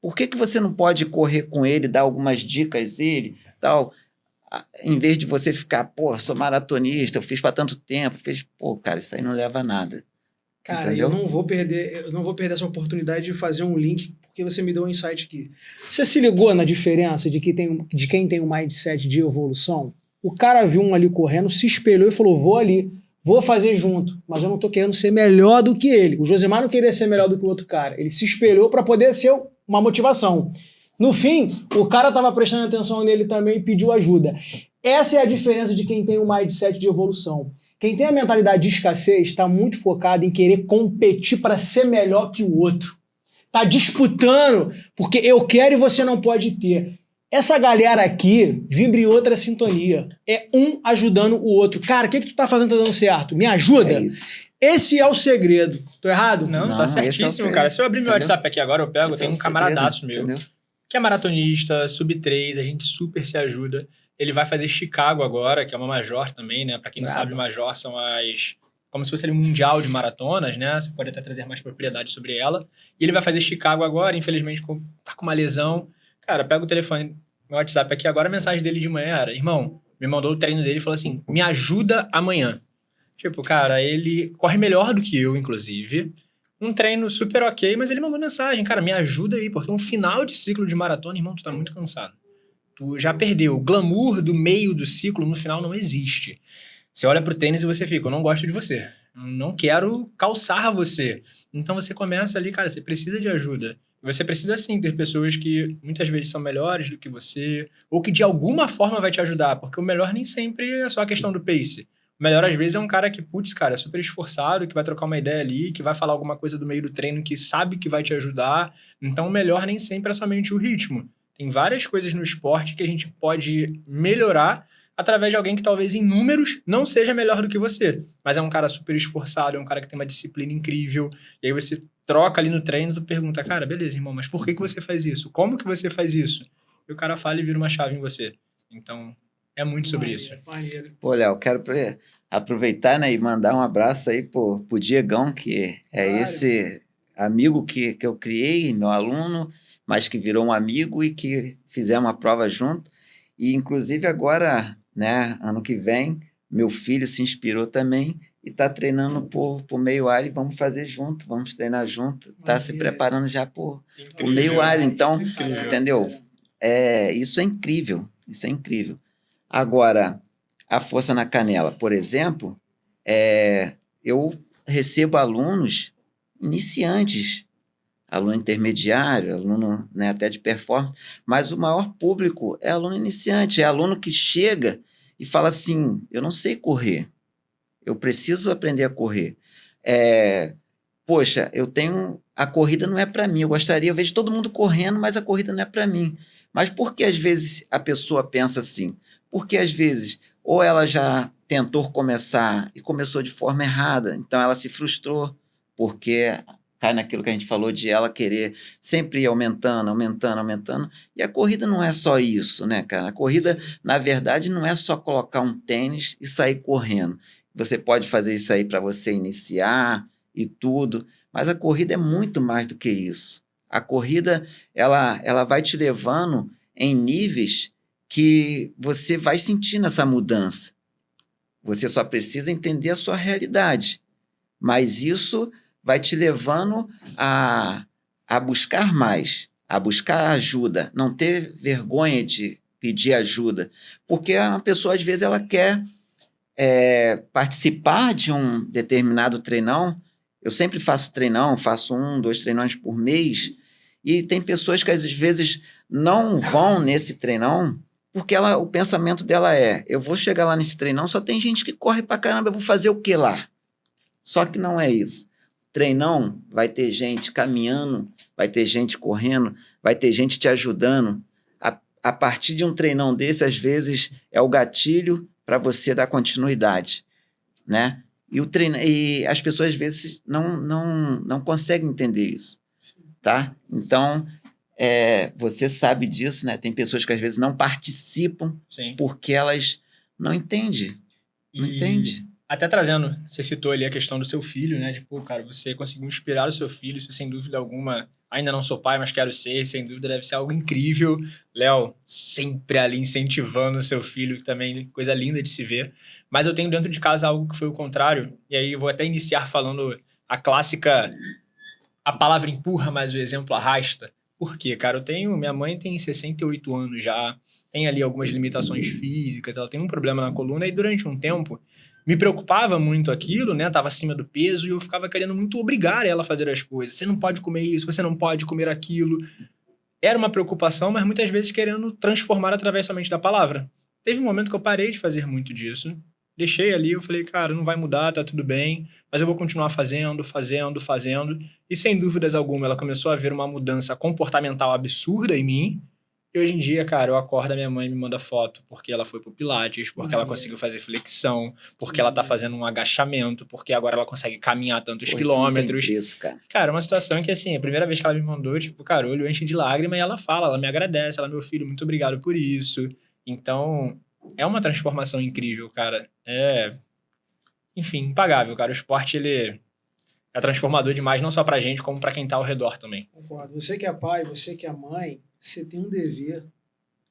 Por que você não pode correr com ele, dar algumas dicas ele, tal? Em vez de você ficar, pô, sou maratonista, eu fiz para tanto tempo, pô, cara, isso aí não leva a nada. Cara, Entendeu? eu não vou perder essa oportunidade de fazer um link, porque você me deu um insight aqui. Você se ligou na diferença de quem tem um mindset de evolução? O cara viu um ali correndo, se espelhou e falou, vou ali, vou fazer junto, mas eu não tô querendo ser melhor do que ele. O Josemar não queria ser melhor do que o outro cara. Ele se espelhou para poder ser uma motivação. No fim, o cara estava prestando atenção nele também e pediu ajuda. Essa é a diferença de quem tem um mindset de evolução. Quem tem a mentalidade de escassez está muito focado em querer competir para ser melhor que o outro. Tá disputando porque eu quero e você não pode ter. Essa galera aqui vibra em outra sintonia. É um ajudando o outro. Cara, o que tu tá fazendo tá dando certo? Me ajuda? É isso. Esse é o segredo. Tô errado? Não, Não, tá esse é o certíssimo, segredo, cara. Se eu abrir meu entendeu? WhatsApp aqui agora, eu pego, Esse é tem o um camaradaço segredo, meu, entendeu? que é maratonista, sub-3, a gente super se ajuda. Ele vai fazer Chicago agora, que é uma major também, né? Pra quem não Brabo. sabe, major são as... como se fosse ali um mundial de maratonas, né? Você pode até trazer mais propriedade sobre ela. E ele vai fazer Chicago agora, infelizmente tá com uma lesão. Cara, pega o telefone, meu WhatsApp aqui agora, a mensagem dele de manhã era, irmão, me mandou o treino dele e falou assim, me ajuda amanhã. Tipo, cara, ele corre melhor do que eu, inclusive. Um treino super ok, mas ele mandou mensagem, cara, me ajuda aí, porque um final de ciclo de maratona, irmão, tu tá muito cansado. Tu já perdeu. O glamour do meio do ciclo, no final, não existe. Você olha pro tênis e você fica, eu não gosto de você. Eu não quero calçar você. Então você começa ali, cara, você precisa de ajuda. Você precisa, sim, ter pessoas que muitas vezes são melhores do que você, ou que de alguma forma vai te ajudar, porque o melhor nem sempre é só a questão do pace. O melhor, às vezes, é um cara que, putz, cara, é super esforçado, que vai trocar uma ideia ali, que vai falar alguma coisa do meio do treino, que sabe que vai te ajudar. Então, o melhor nem sempre é somente o ritmo. Tem várias coisas no esporte que a gente pode melhorar através de alguém que talvez em números não seja melhor do que você, mas é um cara super esforçado, é um cara que tem uma disciplina incrível, e aí você troca ali no treino, tu pergunta, cara, beleza, irmão, mas por que você faz isso? Como que você faz isso? E o cara fala e vira uma chave em você. Então, é muito sobre isso. Maneiro. Pô, Léo, quero aproveitar, né, e mandar um abraço aí pro Diegão, que é Claro. esse amigo que eu criei, meu aluno, mas que virou um amigo e que fizemos uma prova junto. E, inclusive, agora, né, ano que vem, meu filho se inspirou também e está treinando por meio ar e vamos fazer junto, vamos treinar junto. Está se preparando já por meio ar. Então, entendeu? Isso é incrível, isso é incrível. Agora, a força na canela, por exemplo, eu recebo alunos iniciantes, aluno intermediário, aluno, né, até de performance, mas o maior público é aluno iniciante, é aluno que chega e fala assim, eu não sei correr, eu preciso aprender a correr. Poxa, a corrida não é para mim, eu vejo todo mundo correndo, mas a corrida não é para mim. Mas por que às vezes a pessoa pensa assim? Porque às vezes ou ela já tentou começar e começou de forma errada, então ela se frustrou, porque cai naquilo que a gente falou de ela querer sempre ir aumentando, e a corrida não é só isso, né, cara? A corrida, na verdade, não é só colocar um tênis e sair correndo. Você pode fazer isso aí para você iniciar e tudo, mas a corrida é muito mais do que isso. A corrida, ela vai te levando em níveis que você vai sentindo essa mudança. Você só precisa entender a sua realidade, mas isso vai te levando a buscar mais, a buscar ajuda, não ter vergonha de pedir ajuda, porque a pessoa, às vezes, ela quer participar de um determinado treinão. Eu sempre faço treinão, faço 1, 2 treinões por mês, e tem pessoas que, às vezes, não vão nesse treinão, porque o pensamento dela eu vou chegar lá nesse treinão, só tem gente que corre pra caramba, eu vou fazer o que lá? Só que não é isso. Treinão, vai ter gente caminhando, vai ter gente correndo, vai ter gente te ajudando. A partir de um treinão desse, às vezes, é o gatilho para você dar continuidade, né? E as pessoas, às vezes, não conseguem entender isso, tá? Então, você sabe disso, né? Tem pessoas que, às vezes, não participam. Sim. Porque elas não entendem. Não entendem. Até trazendo, você citou ali a questão do seu filho, né? Tipo, cara, você conseguiu inspirar o seu filho, isso sem dúvida alguma Ainda não sou pai, mas quero ser, sem dúvida deve ser algo incrível. Léo, sempre ali incentivando o seu filho, que também coisa linda de se ver. Mas eu tenho dentro de casa algo que foi o contrário, e aí eu vou até iniciar falando a clássica, a palavra empurra, mas o exemplo arrasta. Por quê, cara? Minha mãe tem 68 anos já, tem ali algumas limitações físicas, ela tem um problema na coluna, e durante um tempo me preocupava muito aquilo, né? Tava acima do peso e eu ficava querendo muito obrigar ela a fazer as coisas. Você não pode comer isso, você não pode comer aquilo. Era uma preocupação, mas muitas vezes querendo transformar através somente da palavra. Teve um momento que eu parei de fazer muito disso. Deixei ali, eu falei, cara, não vai mudar, tá tudo bem, mas eu vou continuar fazendo. E sem dúvidas alguma, ela começou a ver uma mudança comportamental absurda em mim. E hoje em dia, cara, eu acordo, a minha mãe me manda foto porque ela foi pro Pilates, porque ela conseguiu fazer flexão, porque ela tá fazendo um agachamento, porque agora ela consegue caminhar tantos quilômetros. Isso, cara. Cara, uma situação que, assim, a primeira vez que ela me mandou, tipo, cara, o olho enche de lágrima e ela fala, ela me agradece, ela, meu filho, muito obrigado por isso. Então, é uma transformação incrível, cara. Enfim, impagável, cara. O esporte, ele é transformador demais, não só pra gente, como pra quem tá ao redor também. Concordo. Você que é pai, você que é mãe, você tem um dever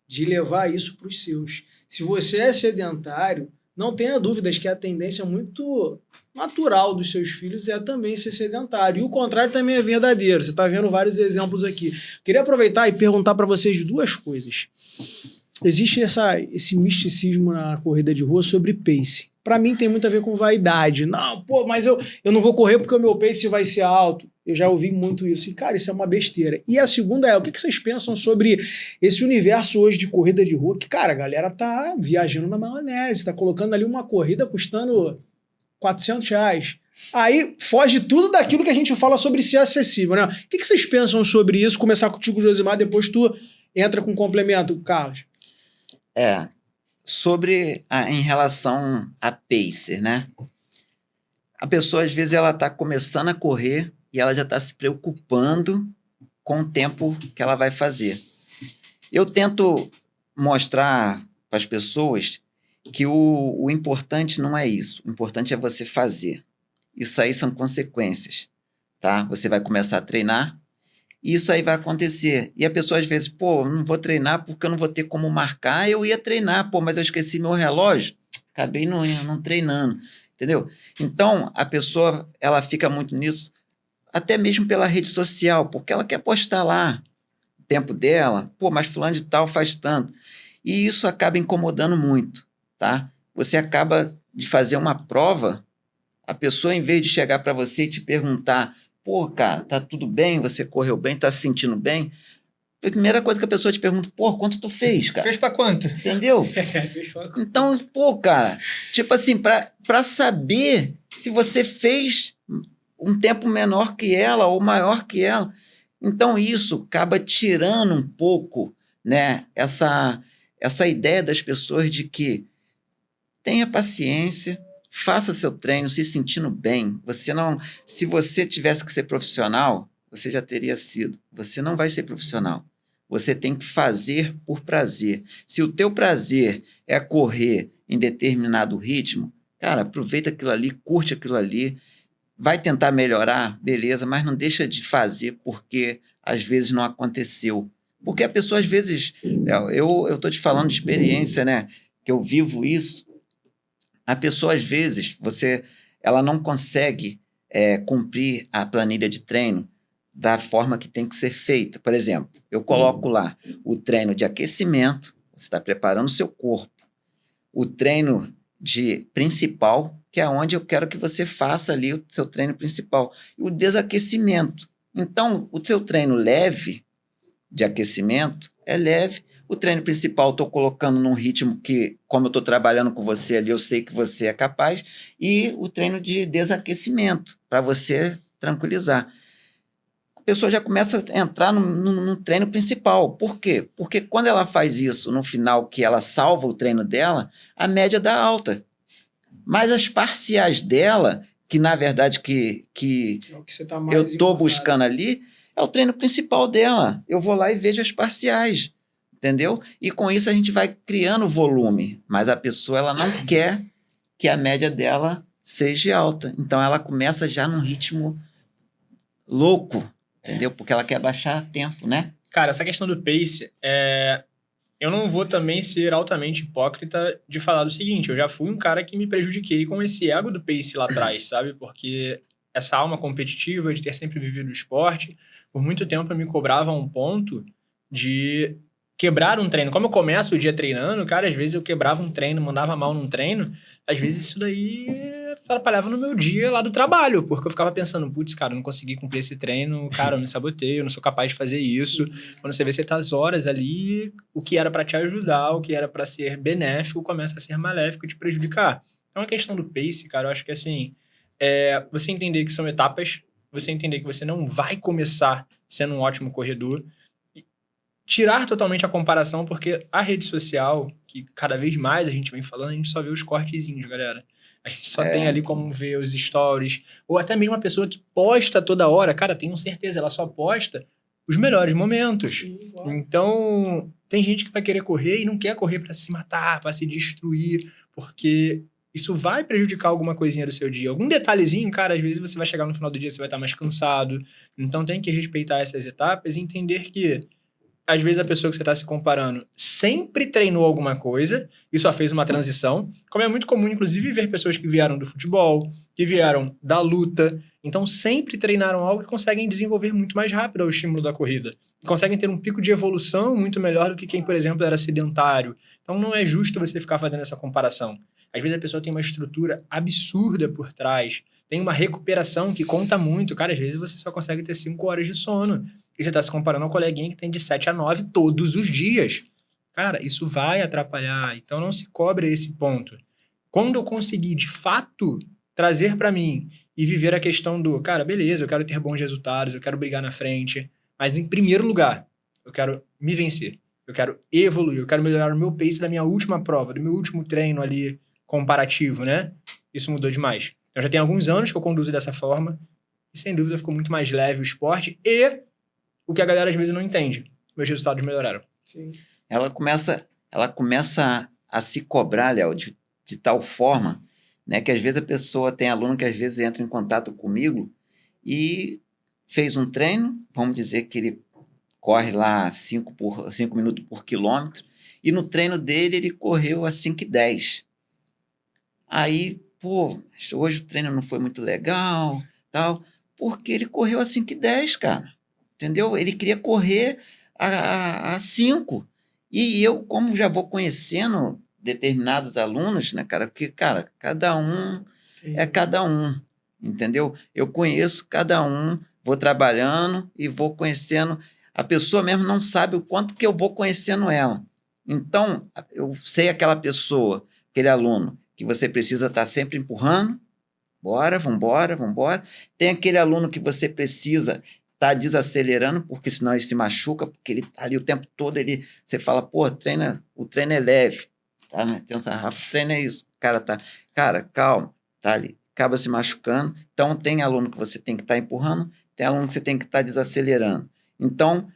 de levar isso para os seus. Se você é sedentário, não tenha dúvidas que a tendência muito natural dos seus filhos é também ser sedentário. E o contrário também é verdadeiro. Você está vendo vários exemplos aqui. Queria aproveitar e perguntar para vocês duas coisas. Existe esse misticismo na corrida de rua sobre pace. Para mim tem muito a ver com vaidade. Não, pô, mas eu não vou correr porque o meu pace vai ser alto. Eu já ouvi muito isso. E, cara, isso é uma besteira. E a segunda é, o que vocês pensam sobre esse universo hoje de corrida de rua? Que, cara, a galera tá viajando na maionese, tá colocando ali uma corrida custando R$400. Aí foge tudo daquilo que a gente fala sobre ser acessível, né? O que vocês pensam sobre isso? Começar contigo, Josimar, depois tu entra com um complemento, Carlos. Em relação a pacer, né? A pessoa, às vezes, ela tá começando a correr e ela já está se preocupando com o tempo que ela vai fazer. Eu tento mostrar para as pessoas que o importante não é isso. O importante é você fazer. Isso aí são consequências, tá? Você vai começar a treinar e isso aí vai acontecer. E a pessoa, às vezes, não vou treinar porque eu não vou ter como marcar. Eu ia treinar, mas eu esqueci meu relógio. Acabei não treinando, entendeu? Então, a pessoa, ela fica muito nisso, até mesmo pela rede social, porque ela quer postar lá o tempo dela, mas fulano de tal faz tanto. E isso acaba incomodando muito, tá? Você acaba de fazer uma prova, a pessoa, em vez de chegar para você e te perguntar, cara, tá tudo bem, você correu bem, tá se sentindo bem? A primeira coisa que a pessoa te pergunta, quanto tu fez, cara? Fez pra quanto? Entendeu? Então, cara, tipo assim, pra saber se você fez um tempo menor que ela ou maior que ela. Então, isso acaba tirando um pouco, né, essa ideia das pessoas de que tenha paciência, faça seu treino se sentindo bem. Se você tivesse que ser profissional, você já teria sido. Você não vai ser profissional. Você tem que fazer por prazer. Se o teu prazer é correr em determinado ritmo, cara, aproveita aquilo ali, curte aquilo ali, vai tentar melhorar, beleza, mas não deixa de fazer porque às vezes não aconteceu. Porque a pessoa, às vezes, eu estou te falando de experiência, né, que eu vivo isso. A pessoa, às vezes, ela não consegue cumprir a planilha de treino da forma que tem que ser feita. Por exemplo, eu coloco lá o treino de aquecimento, você está preparando o seu corpo, o treino principal, que é onde eu quero que você faça ali o seu treino principal, e o desaquecimento. Então, o seu treino leve, de aquecimento, é leve. O treino principal eu estou colocando num ritmo que, como eu estou trabalhando com você ali, eu sei que você é capaz, e o treino de desaquecimento, para você tranquilizar. A pessoa já começa a entrar no treino principal. Por quê? Porque quando ela faz isso no final, que ela salva o treino dela, a média dá alta. Mas as parciais dela, que na verdade que é o que você tá mais eu estou buscando ali, é o treino principal dela. Eu vou lá e vejo as parciais, entendeu? E com isso a gente vai criando volume, mas a pessoa ela não quer que a média dela seja alta. Então ela começa já num ritmo louco, entendeu? Porque ela quer baixar tempo, né? Cara, essa questão do pace, eu não vou também ser altamente hipócrita de falar do seguinte, eu já fui um cara que me prejudiquei com esse ego do pace lá atrás, sabe? Porque essa alma competitiva de ter sempre vivido o esporte, por muito tempo eu me cobrava a um ponto de quebrar um treino. Como eu começo o dia treinando, cara, às vezes eu quebrava um treino, mandava mal num treino, às vezes isso daí atrapalhava no meu dia lá do trabalho, porque eu ficava pensando, putz, cara, eu não consegui cumprir esse treino, cara, eu me sabotei, eu não sou capaz de fazer isso. Quando você vê, você tá as horas ali, o que era pra te ajudar, o que era pra ser benéfico, começa a ser maléfico e te prejudicar. Então a questão do pace, cara, eu acho que assim, você entender que são etapas, você entender que você não vai começar sendo um ótimo corredor, tirar totalmente a comparação, porque a rede social, que cada vez mais a gente vem falando, a gente só vê os cortezinhos, galera. A gente só tem ali como ver os stories, ou até mesmo a pessoa que posta toda hora, cara, tenho certeza, ela só posta os melhores momentos. Então, tem gente que vai querer correr e não quer correr para se matar, para se destruir, porque isso vai prejudicar alguma coisinha do seu dia. Algum detalhezinho, cara, às vezes você vai chegar no final do dia, você vai estar mais cansado. Então, tem que respeitar essas etapas e entender que às vezes a pessoa que você está se comparando sempre treinou alguma coisa e só fez uma transição, como é muito comum, inclusive, ver pessoas que vieram do futebol, que vieram da luta, então sempre treinaram algo e conseguem desenvolver muito mais rápido o estímulo da corrida. E conseguem ter um pico de evolução muito melhor do que quem, por exemplo, era sedentário. Então não é justo você ficar fazendo essa comparação. Às vezes a pessoa tem uma estrutura absurda por trás, tem uma recuperação que conta muito. Cara, às vezes você só consegue ter 5 horas de sono. E você está se comparando a um coleguinha que tem de 7 a 9 todos os dias. Cara, isso vai atrapalhar. Então não se cobre esse ponto. Quando eu conseguir, de fato, trazer para mim e viver a questão do, cara, beleza, eu quero ter bons resultados, eu quero brigar na frente, mas em primeiro lugar, eu quero me vencer. Eu quero evoluir, eu quero melhorar o meu pace da minha última prova, do meu último treino ali comparativo, né? Isso mudou demais. Eu já tenho alguns anos que eu conduzo dessa forma e, sem dúvida, ficou muito mais leve o esporte e o que a galera às vezes não entende. Meus resultados melhoraram. Sim. Ela começa a se cobrar, Léo, de tal forma, né, que às vezes a pessoa tem aluno que às vezes entra em contato comigo e fez um treino, vamos dizer que ele corre lá 5 minutos por quilômetro, e no treino dele ele correu a 5:10. Aí, pô, hoje o treino não foi muito legal, tal, porque ele correu a 5:10, cara. Entendeu? Ele queria correr a 5. E eu, como já vou conhecendo determinados alunos, né, cara? Porque, cara, cada um é cada um, entendeu? Eu conheço cada um, vou trabalhando e vou conhecendo. A pessoa mesmo não sabe o quanto que eu vou conhecendo ela. Então, eu sei aquela pessoa, aquele aluno, que você precisa estar sempre empurrando. Bora, vambora, vambora. Tem aquele aluno que você precisa tá desacelerando, porque senão ele se machuca, porque ele tá ali o tempo todo, você fala, pô, o treino é leve, tá, né? Tem um sarrafo, o treino é isso, cara, calma, tá ali, acaba se machucando. Então, tem aluno que você tem que estar empurrando, tem aluno que você tem que estar desacelerando. Então,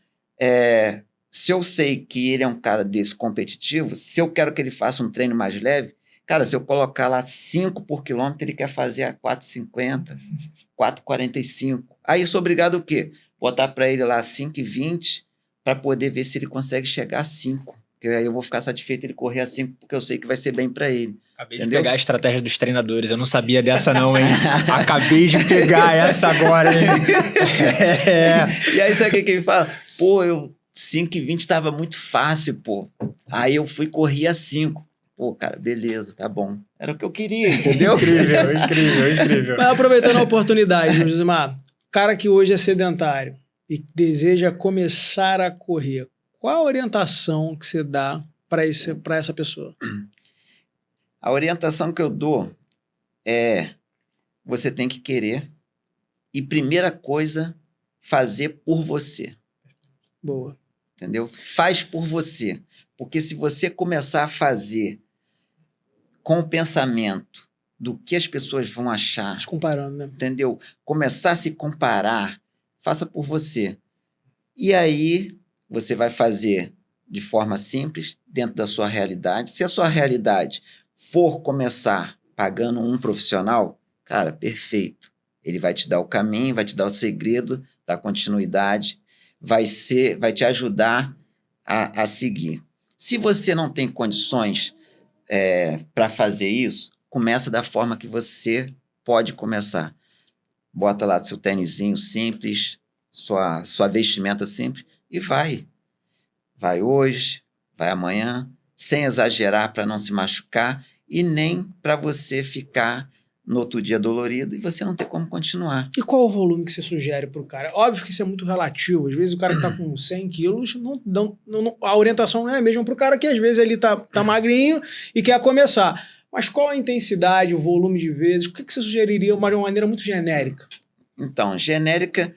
se eu sei que ele é um cara desse competitivo, se eu quero que ele faça um treino mais leve, cara, se eu colocar lá 5 por quilômetro, ele quer fazer a 4:50, 4:45. Aí eu sou obrigado o quê? Botar para ele lá 5:20 para poder ver se ele consegue chegar a 5. Porque aí eu vou ficar satisfeito ele correr a 5, porque eu sei que vai ser bem para ele. Acabei de pegar a estratégia dos treinadores. Eu não sabia dessa não, hein? Acabei de pegar essa agora, hein? E aí sabe o que ele fala? Pô, 5:20 estava muito fácil, pô. Aí eu fui correr a 5. Pô, cara, beleza, tá bom. Era o que eu queria, entendeu? Incrível. Mas aproveitando a oportunidade, Josimar, cara que hoje é sedentário e deseja começar a correr, qual a orientação que você dá para essa pessoa? A orientação que eu dou é: você tem que querer e, primeira coisa, fazer por você. Boa. Entendeu? Faz por você. Porque se você começar a fazer com o pensamento do que as pessoas vão achar, Se comparando, né? entendeu? Começar a se comparar, faça por você. E aí você vai fazer de forma simples, dentro da sua realidade. Se a sua realidade for começar pagando um profissional, cara, perfeito. Ele vai te dar o caminho, vai te dar o segredo da continuidade, vai te ajudar a seguir. Se você não tem condições para fazer isso, começa da forma que você pode começar. Bota lá seu tênisinho simples, sua vestimenta simples e vai. Vai hoje, vai amanhã, sem exagerar para não se machucar e nem para você ficar no outro dia dolorido e você não ter como continuar. E qual o volume que você sugere pro cara? Óbvio que isso é muito relativo. Às vezes o cara que tá com 100 quilos, a orientação não é a mesma pro cara que às vezes ele tá magrinho e quer começar. Mas qual a intensidade, o volume de vezes? O que você sugeriria de uma maneira muito genérica? Então, genérica,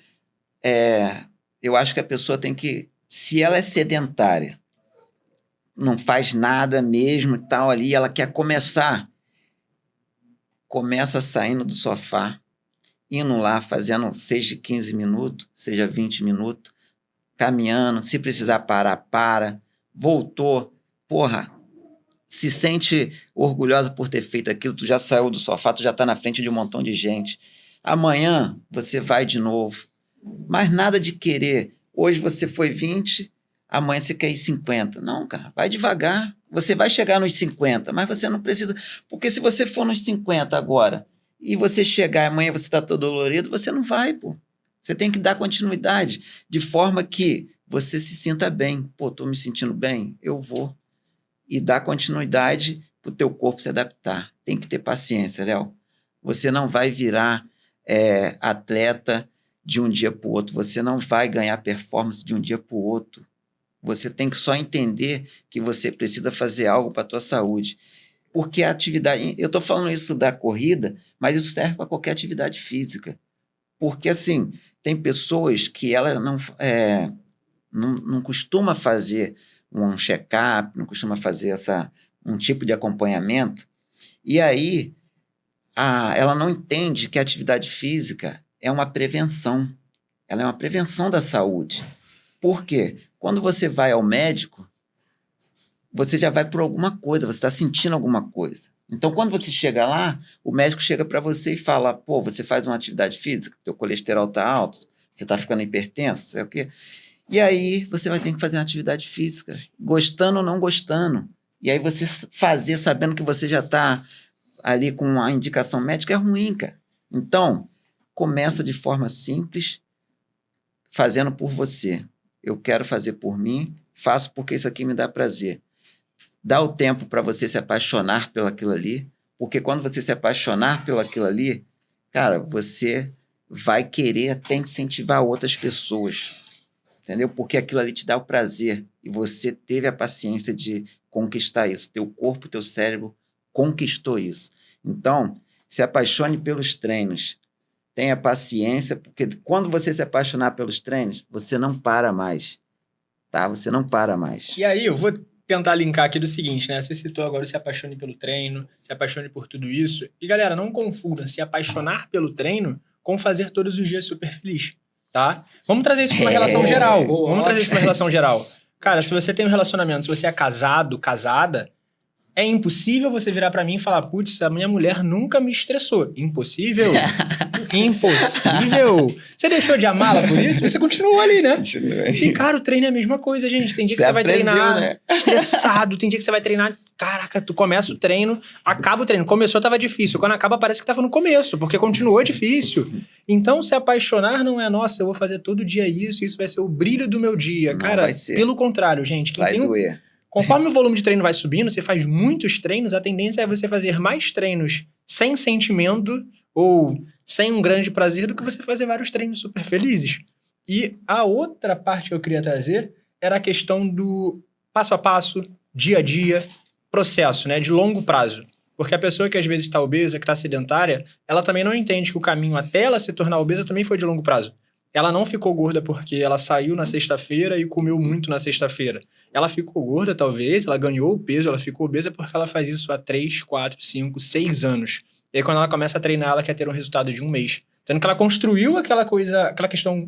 eu acho que a pessoa tem que, se ela é sedentária, não faz nada mesmo e tal ali, ela quer começar, começa saindo do sofá, indo lá, fazendo seja 15 minutos, seja 20 minutos, caminhando, se precisar parar, para, voltou, porra, se sente orgulhosa por ter feito aquilo, tu já saiu do sofá, tu já tá na frente de um montão de gente. Amanhã você vai de novo, mas nada de querer, hoje você foi 20, amanhã você quer ir 50. Não, cara, vai devagar. Você vai chegar nos 50, mas você não precisa... Porque se você for nos 50 agora e você chegar amanhã você está todo dolorido, você não vai, pô. Você tem que dar continuidade de forma que você se sinta bem. Pô, tô me sentindo bem? Eu vou. E dar continuidade para o teu corpo se adaptar. Tem que ter paciência, Léo. Você não vai virar atleta de um dia para o outro. Você não vai ganhar performance de um dia para o outro. Você tem que só entender que você precisa fazer algo para a tua saúde. Porque a atividade... Eu estou falando isso da corrida, mas isso serve para qualquer atividade física. Porque, assim, tem pessoas que ela não costuma fazer um check-up, não costuma fazer um tipo de acompanhamento, e aí ela não entende que a atividade física é uma prevenção. Ela é uma prevenção da saúde. Por quê? Quando você vai ao médico, você já vai por alguma coisa, você está sentindo alguma coisa. Então, quando você chega lá, o médico chega para você e fala, pô, você faz uma atividade física, teu colesterol está alto, você está ficando hipertenso, sei o quê. E aí, você vai ter que fazer uma atividade física, gostando ou não gostando. E aí, você fazer sabendo que você já está ali com a indicação médica é ruim, cara. Então, começa de forma simples, fazendo por você. Eu quero fazer por mim, faço porque isso aqui me dá prazer. Dá o tempo para você se apaixonar pelo aquilo ali, porque quando você se apaixonar pelo aquilo ali, cara, você vai querer até incentivar outras pessoas, entendeu? Porque aquilo ali te dá o prazer e você teve a paciência de conquistar isso. Teu corpo, teu cérebro conquistou isso. Então, se apaixone pelos treinos. Tenha paciência, porque quando você se apaixonar pelos treinos, você não para mais, tá? Você não para mais. E aí, eu vou tentar linkar aqui do seguinte, né? Você citou agora se apaixone pelo treino, se apaixone por tudo isso. E, galera, não confunda se apaixonar pelo treino com fazer todos os dias super feliz, tá? Vamos trazer isso para uma relação geral. Vamos trazer isso para uma relação geral. Cara, se você tem um relacionamento, se você é casado, casada, é impossível você virar para mim e falar, putz, a minha mulher nunca me estressou. Impossível? Impossível? Você deixou de amá-la por isso? Você continuou ali, né? E, cara, o treino é a mesma coisa, gente. Tem dia que você vai treinar, né? Estressado. Tem dia que você vai treinar... Caraca, tu começa o treino, acaba o treino. Começou, tava difícil. Quando acaba, parece que tava no começo, porque continuou difícil. Então, se apaixonar não é, nossa, eu vou fazer todo dia isso vai ser o brilho do meu dia. Não, cara, pelo contrário, gente. Quem vai doer. Conforme o volume de treino vai subindo, você faz muitos treinos, a tendência é você fazer mais treinos sem sentimento ou sem um grande prazer do que você fazer vários treinos super felizes. E a outra parte que eu queria trazer era a questão do passo a passo, dia a dia, processo, né, de longo prazo. Porque a pessoa que às vezes está obesa, que está sedentária, ela também não entende que o caminho até ela se tornar obesa também foi de longo prazo. Ela não ficou gorda porque ela saiu na sexta-feira e comeu muito na sexta-feira. Ela ficou gorda, talvez, ela ganhou o peso, ela ficou obesa porque ela faz isso há 3, 4, 5, 6 anos. E aí, quando ela começa a treinar, ela quer ter um resultado de um mês. Sendo que ela construiu aquela questão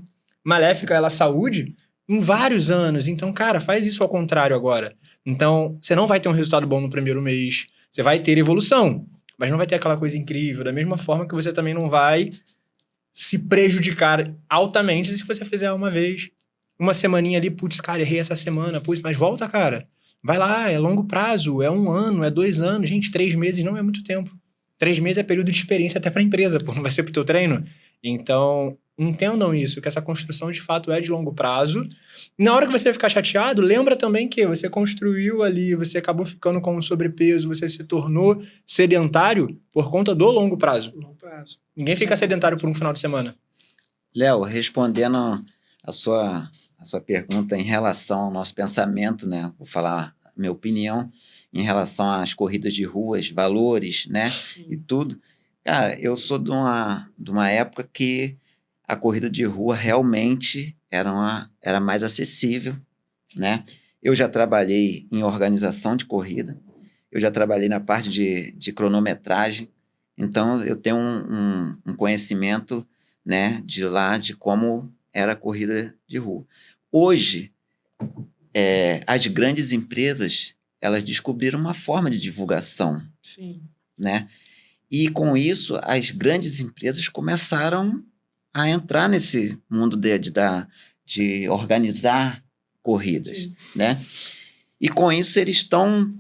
maléfica, ela saúde, em vários anos. Então, cara, faz isso ao contrário agora. Então, você não vai ter um resultado bom no primeiro mês. Você vai ter evolução, mas não vai ter aquela coisa incrível. Da mesma forma que você também não vai se prejudicar altamente se você fizer uma vez. Uma semaninha ali, putz, cara, errei essa semana, putz, mas volta, cara. Vai lá, é longo prazo, é 1 ano, é 2 anos. Gente, 3 meses não é muito tempo. 3 meses é período de experiência até pra empresa, pô, não vai ser pro teu treino. Então, entendam isso, que essa construção de fato é de longo prazo. Na hora que você vai ficar chateado, lembra também que você construiu ali, você acabou ficando com um sobrepeso, você se tornou sedentário por conta do longo prazo. Longo prazo. Ninguém fica sedentário por um final de semana. Léo, respondendo a sua pergunta em relação ao nosso pensamento, né? Vou falar a minha opinião em relação às corridas de ruas, valores, né? E tudo. Cara, eu sou de uma época que a corrida de rua realmente era mais acessível, né? Eu já trabalhei em organização de corrida, eu já trabalhei na parte de cronometragem, então eu tenho um conhecimento, né, de lá, de como era a corrida de rua. Hoje, as grandes empresas, elas descobriram uma forma de divulgação, Sim. né? E com isso, as grandes empresas começaram a entrar nesse mundo de organizar corridas, Sim. né? E com isso eles estão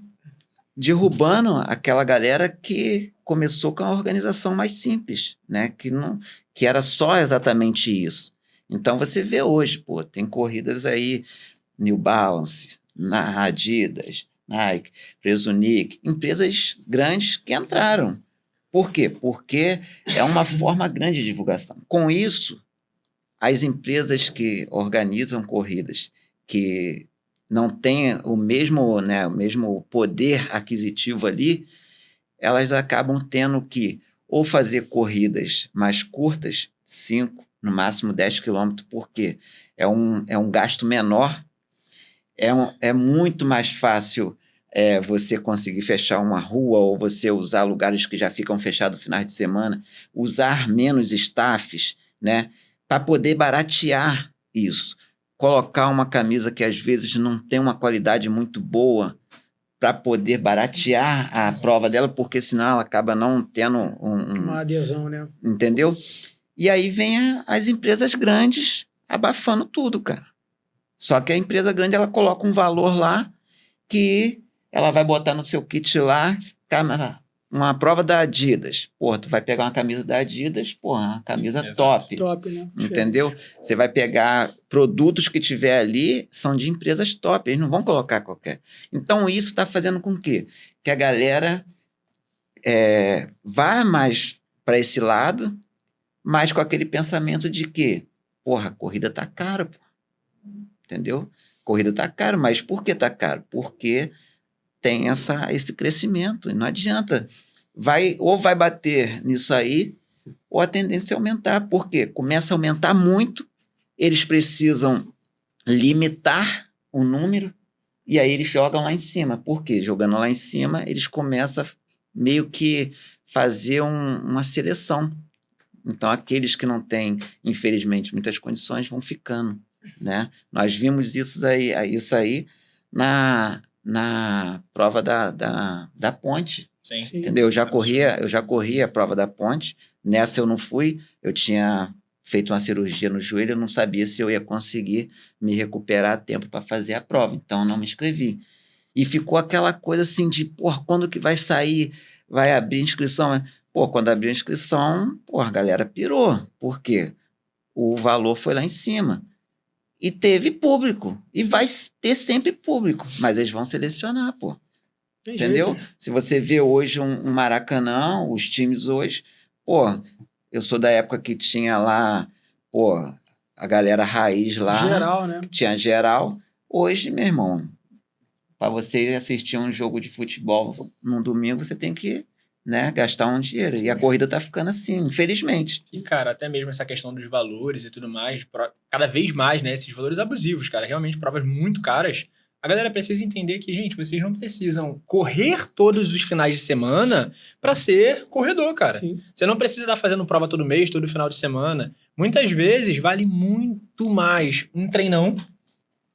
derrubando aquela galera que começou com a organização mais simples, né? Que era só exatamente isso. Então você vê hoje, pô, tem corridas aí, New Balance, Adidas, Nike, Presunic, empresas grandes que entraram. Por quê? Porque é uma forma grande de divulgação. Com isso, as empresas que organizam corridas, que não têm o mesmo poder aquisitivo ali, elas acabam tendo que ou fazer corridas mais curtas, 5, no máximo 10 quilômetros, porque é um gasto menor, é muito mais fácil você conseguir fechar uma rua ou você usar lugares que já ficam fechados no final de semana, usar menos staffs, né, para poder baratear isso. Colocar uma camisa que às vezes não tem uma qualidade muito boa para poder baratear a prova dela, porque senão ela acaba não tendo uma adesão, né? Entendeu? E aí vem as empresas grandes abafando tudo, cara. Só que a empresa grande, ela coloca um valor lá que ela vai botar no seu kit lá, uma prova da Adidas. Pô, tu vai pegar uma camisa da Adidas, uma camisa Exato. top. Top, né? Entendeu? Você vai pegar produtos que tiver ali, são de empresas top, eles não vão colocar qualquer. Então, isso está fazendo com que a galera vá mais para esse lado, mas com aquele pensamento de que, porra, a corrida tá cara, pô. Entendeu? Corrida tá caro, mas por que tá caro? Porque tem esse crescimento, e não adianta. Ou vai bater nisso aí, ou a tendência é aumentar. Por quê? Começa a aumentar muito, eles precisam limitar o número, e aí eles jogam lá em cima. Por quê? Jogando lá em cima, eles começam a meio que fazer uma seleção. Então, aqueles que não têm, infelizmente, muitas condições vão ficando, né? Nós vimos isso aí na prova da ponte. Sim. Entendeu? Eu já corri a prova da ponte. Nessa eu não fui. Eu tinha feito uma cirurgia no joelho. Eu não sabia se eu ia conseguir me recuperar a tempo para fazer a prova. Então, eu não me inscrevi. E ficou aquela coisa assim de, quando que vai sair? Vai abrir inscrição? Quando abriu a inscrição, a galera pirou. Por quê? O valor foi lá em cima. E teve público. E vai ter sempre público. Mas eles vão selecionar, Entendeu? Se você vê hoje um Maracanã, os times hoje, eu sou da época que tinha lá, a galera raiz lá. Geral, né? Tinha geral. Hoje, meu irmão, para você assistir um jogo de futebol num domingo, você tem que, né, gastar um dinheiro. E a corrida tá ficando assim, infelizmente. E, cara, até mesmo essa questão dos valores e tudo mais, cada vez mais, né, esses valores abusivos, cara, realmente provas muito caras. A galera precisa entender que, gente, vocês não precisam correr todos os finais de semana para ser corredor, cara. Sim. Você não precisa estar fazendo prova todo mês, todo final de semana. Muitas vezes vale muito mais um treinão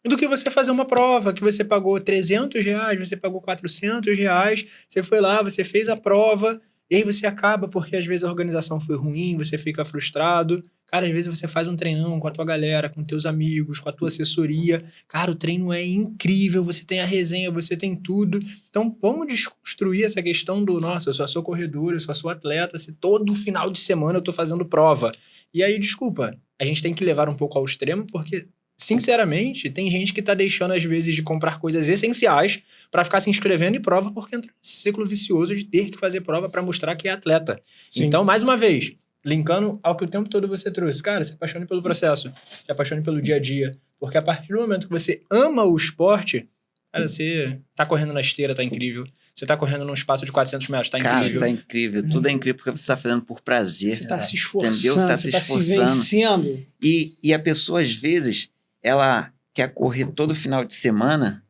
do que você fazer uma prova que você pagou R$300, você pagou R$400, você foi lá, você fez a prova E aí você acaba porque às vezes a organização foi ruim, você fica frustrado. Cara, às vezes você faz um treinão com a tua galera, com teus amigos, com a tua assessoria. Cara, o treino é incrível, você tem a resenha, você tem tudo. Então, vamos desconstruir essa questão do, nossa, eu só sou corredor, eu só sou atleta, se todo final de semana eu tô fazendo prova. E aí, desculpa, a gente tem que levar um pouco ao extremo, porque, sinceramente, tem gente que tá deixando, às vezes, de comprar coisas essenciais para ficar se inscrevendo em prova, porque entra nesse ciclo vicioso de ter que fazer prova para mostrar que é atleta. Sim. Então, mais uma vez, linkando ao que o tempo todo você trouxe. Cara, se apaixone pelo processo, se apaixone pelo dia a dia. Porque a partir do momento que você ama o esporte, cara, você tá correndo na esteira, tá incrível. Você tá correndo num espaço de 400 metros, tá incrível. Cara, tá incrível. Tudo é incrível porque você tá fazendo por prazer. Você tá se esforçando, entendeu? Tá você se tá se esforçando. vencendo. E a pessoa, às vezes, ela quer correr todo final de semana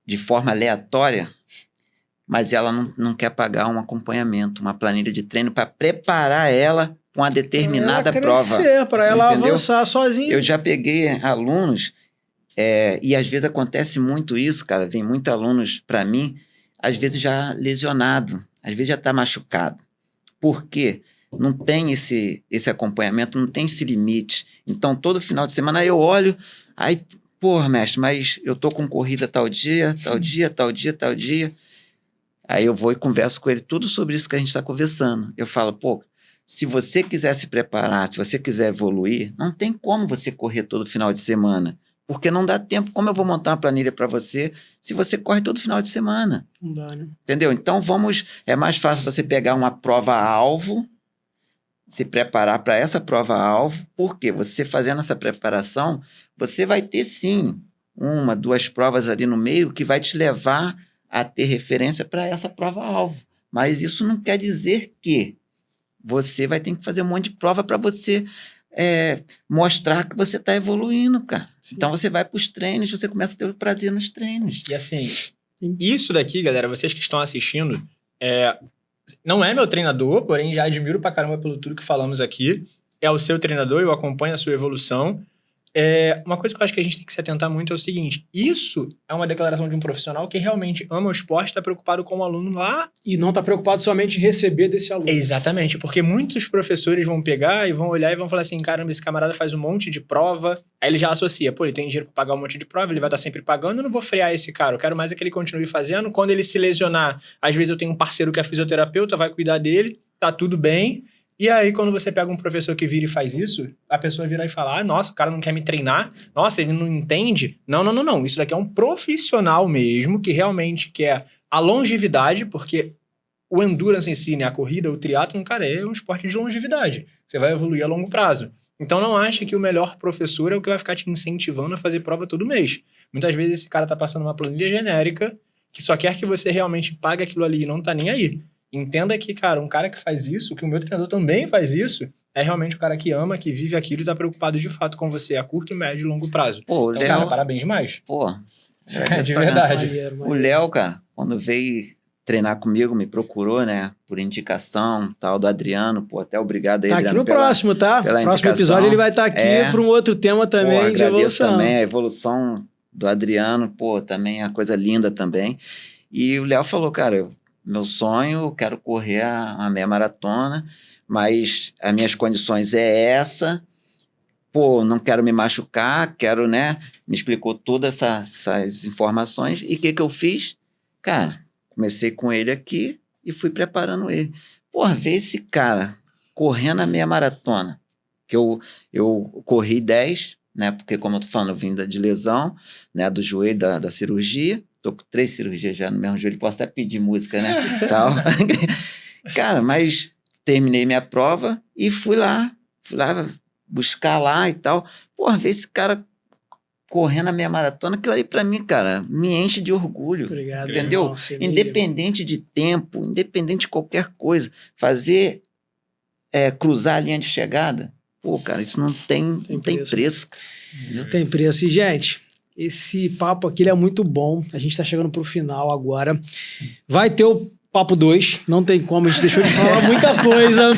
de forma aleatória, mas ela não quer pagar um acompanhamento, uma planilha de treino para preparar ela para uma determinada prova. Para Você ela entendeu? avançar sozinha. Eu já peguei alunos, e às vezes acontece muito isso, cara. Vem muitos alunos para mim, às vezes já lesionado, às vezes já está machucado. Por quê? Não tem esse acompanhamento, não tem esse limite. Então, todo final de semana eu olho, aí, porra, mestre, mas eu tô com corrida tal dia, tal dia, tal dia, tal dia. Aí eu vou e converso com ele tudo sobre isso que a gente está conversando. Eu falo, pô, se você quiser se preparar, se você quiser evoluir, não tem como você correr todo final de semana. Porque não dá tempo. Como eu vou montar uma planilha para você se você corre todo final de semana? Não dá, né? Entendeu? Então é mais fácil você pegar uma prova-alvo, se preparar para essa prova-alvo, porque você fazendo essa preparação, você vai ter sim 1, 2 provas ali no meio que vai te levar a ter referência para essa prova-alvo. Mas isso não quer dizer que você vai ter que fazer um monte de prova para você mostrar que você está evoluindo, cara. Sim. Então você vai para os treinos, você começa a ter prazer nos treinos. E assim, isso daqui, galera, vocês que estão assistindo, não é meu treinador, porém já admiro pra caramba pelo tudo que falamos aqui. É o seu treinador, eu acompanho a sua evolução. Uma coisa que eu acho que a gente tem que se atentar muito é o seguinte: isso é uma declaração de um profissional que realmente ama o esporte, está preocupado com o aluno lá. E não está preocupado somente em receber desse aluno. Exatamente, porque muitos professores vão pegar e vão olhar e vão falar assim: caramba, esse camarada faz um monte de prova. Aí ele já associa, pô, ele tem dinheiro para pagar um monte de prova, ele vai estar sempre pagando, eu não vou frear esse cara, eu quero mais é que ele continue fazendo. Quando ele se lesionar, às vezes eu tenho um parceiro que é fisioterapeuta, vai cuidar dele, tá tudo bem. E aí, quando você pega um professor que vira e faz isso, a pessoa vira e fala, nossa, o cara não quer me treinar, nossa, ele não entende. Não. Isso daqui é um profissional mesmo, que realmente quer a longevidade, porque o endurance em si, né, a corrida, o triatlon, cara, é um esporte de longevidade. Você vai evoluir a longo prazo. Então, não acha que o melhor professor é o que vai ficar te incentivando a fazer prova todo mês. Muitas vezes esse cara tá passando uma planilha genérica, que só quer que você realmente pague aquilo ali e não tá nem aí. Entenda que, cara, um cara que faz isso, que o meu treinador também faz isso, é realmente um cara que ama, que vive aquilo e tá preocupado de fato com você a curto, médio e longo prazo. Pô, então, Léo, cara, parabéns demais. Pô, de verdade. Maneiro. O Léo, cara, quando veio treinar comigo, me procurou, né, por indicação, tal, do Adriano, pô, até obrigado aí, tá aqui Adriano, no próximo, tá? pela Próximo indicação. episódio ele vai estar aqui para um outro tema também, pô, de evolução. também a evolução do Adriano, pô, também é uma coisa linda também. E o Léo falou, cara, meu sonho, eu quero correr a meia maratona, mas as minhas condições é essa, pô, não quero me machucar, quero, né, me explicou todas essas informações, e o que eu fiz? Cara, comecei com ele aqui e fui preparando ele. Porra, ver esse cara correndo a meia maratona, que eu corri 10, né, porque como eu tô falando, eu vim de lesão, né, do joelho, da cirurgia. Tô com 3 cirurgias já no mesmo joelho, posso até pedir música, né? Tal. Cara, mas terminei minha prova e fui lá buscar lá e tal. Porra, ver esse cara correndo a meia maratona, aquilo ali pra mim, cara, me enche de orgulho. Obrigado, entendeu? Irmão, Independente de tempo, independente de qualquer coisa, fazer cruzar a linha de chegada, pô, cara, isso não tem preço. Não tem preço. E, gente, esse papo aqui ele é muito bom. A gente está chegando para o final agora. Vai ter papo 2. Não tem como, a gente deixou de falar muita coisa.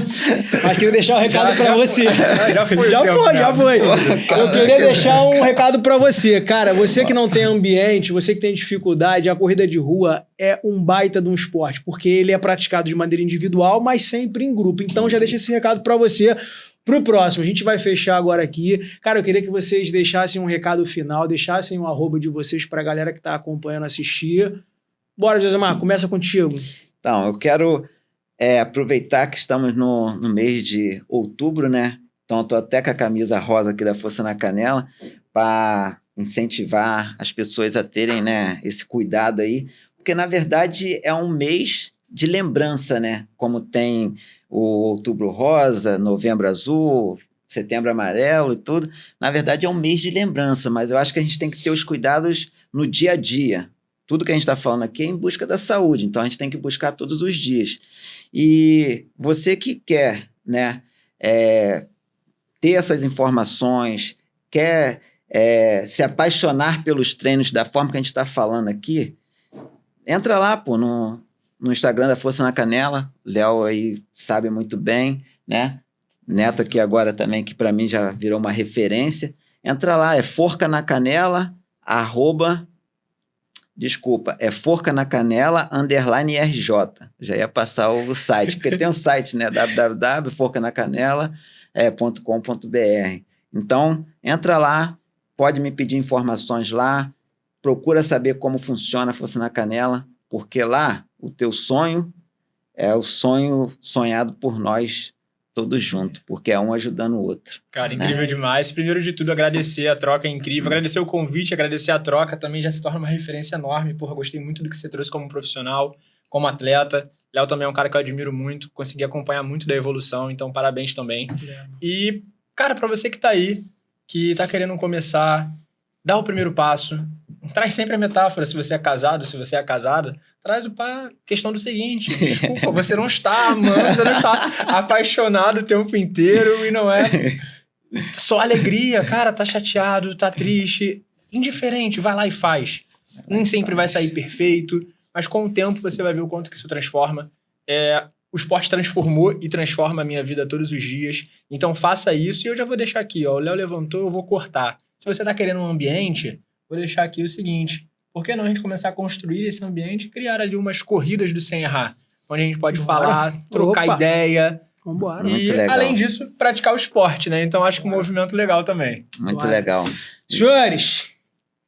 Mas queria deixar um recado pra você. Já foi. Já foi. Eu queria deixar um recado pra você. Cara, você que não tem ambiente, você que tem dificuldade, a corrida de rua é um baita de um esporte, porque ele é praticado de maneira individual, mas sempre em grupo. Então já deixa esse recado pra você. Pro próximo, a gente vai fechar agora aqui. Cara, eu queria que vocês deixassem um recado final, deixassem um @ de vocês pra galera que tá acompanhando assistir. Bora, Josemar, começa contigo. Então, eu quero aproveitar que estamos no mês de outubro, né? Então, eu tô até com a camisa rosa aqui da Força na Canela para incentivar as pessoas a terem, né, esse cuidado aí, porque, na verdade, é um mês de lembrança, né? Como tem o Outubro Rosa, Novembro Azul, Setembro Amarelo e tudo. Na verdade, é um mês de lembrança, mas eu acho que a gente tem que ter os cuidados no dia a dia. Tudo que a gente está falando aqui é em busca da saúde, então a gente tem que buscar todos os dias. E você que quer, né, ter essas informações, quer se apaixonar pelos treinos da forma que a gente está falando aqui, entra lá, pô, no Instagram da Força na Canela. Léo aí sabe muito bem, né? Neto aqui agora também, que para mim já virou uma referência. Entra lá, Forca na Canela, Forca na Canela _RJ. Já ia passar o site, porque tem um site, né? www.forcanacanela.com.br. Então, entra lá, pode me pedir informações lá, procura saber como funciona a Força na Canela, porque lá o teu sonho é o sonho sonhado por nós todos juntos, porque é um ajudando o outro. Cara, incrível demais. Primeiro de tudo, agradecer a troca, é incrível. Agradecer o convite, agradecer a troca, também já se torna uma referência enorme. Porra, gostei muito do que você trouxe como profissional, como atleta. Léo também é um cara que eu admiro muito, consegui acompanhar muito da evolução, então parabéns também. E, cara, pra você que tá aí, que tá querendo começar, dá o primeiro passo. Traz sempre a metáfora, se você é casado, se você é casada, traz a questão do seguinte: desculpa, você não está amando, você não está apaixonado o tempo inteiro e não é só alegria. Cara, tá chateado, tá triste, indiferente, vai lá e faz. Nem sempre vai sair perfeito, mas com o tempo você vai ver o quanto que isso transforma. O esporte transformou e transforma a minha vida todos os dias, então faça isso. E eu já vou deixar aqui, ó, o Léo levantou, eu vou cortar. Se você tá querendo um ambiente, vou deixar aqui o seguinte: por que não a gente começar a construir esse ambiente e criar ali umas corridas do Sem Errar, onde a gente pode falar, trocar ideia. Vambora. E, além disso, praticar o esporte, né? Então, acho que um movimento legal também. Muito legal. Senhores,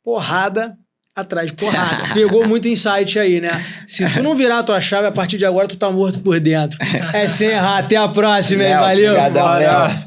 porrada atrás de porrada. Pegou muito insight aí, né? Se tu não virar a tua chave, a partir de agora tu tá morto por dentro. É Sem Errar. Até a próxima, hein? Valeu. Obrigadão, Léo.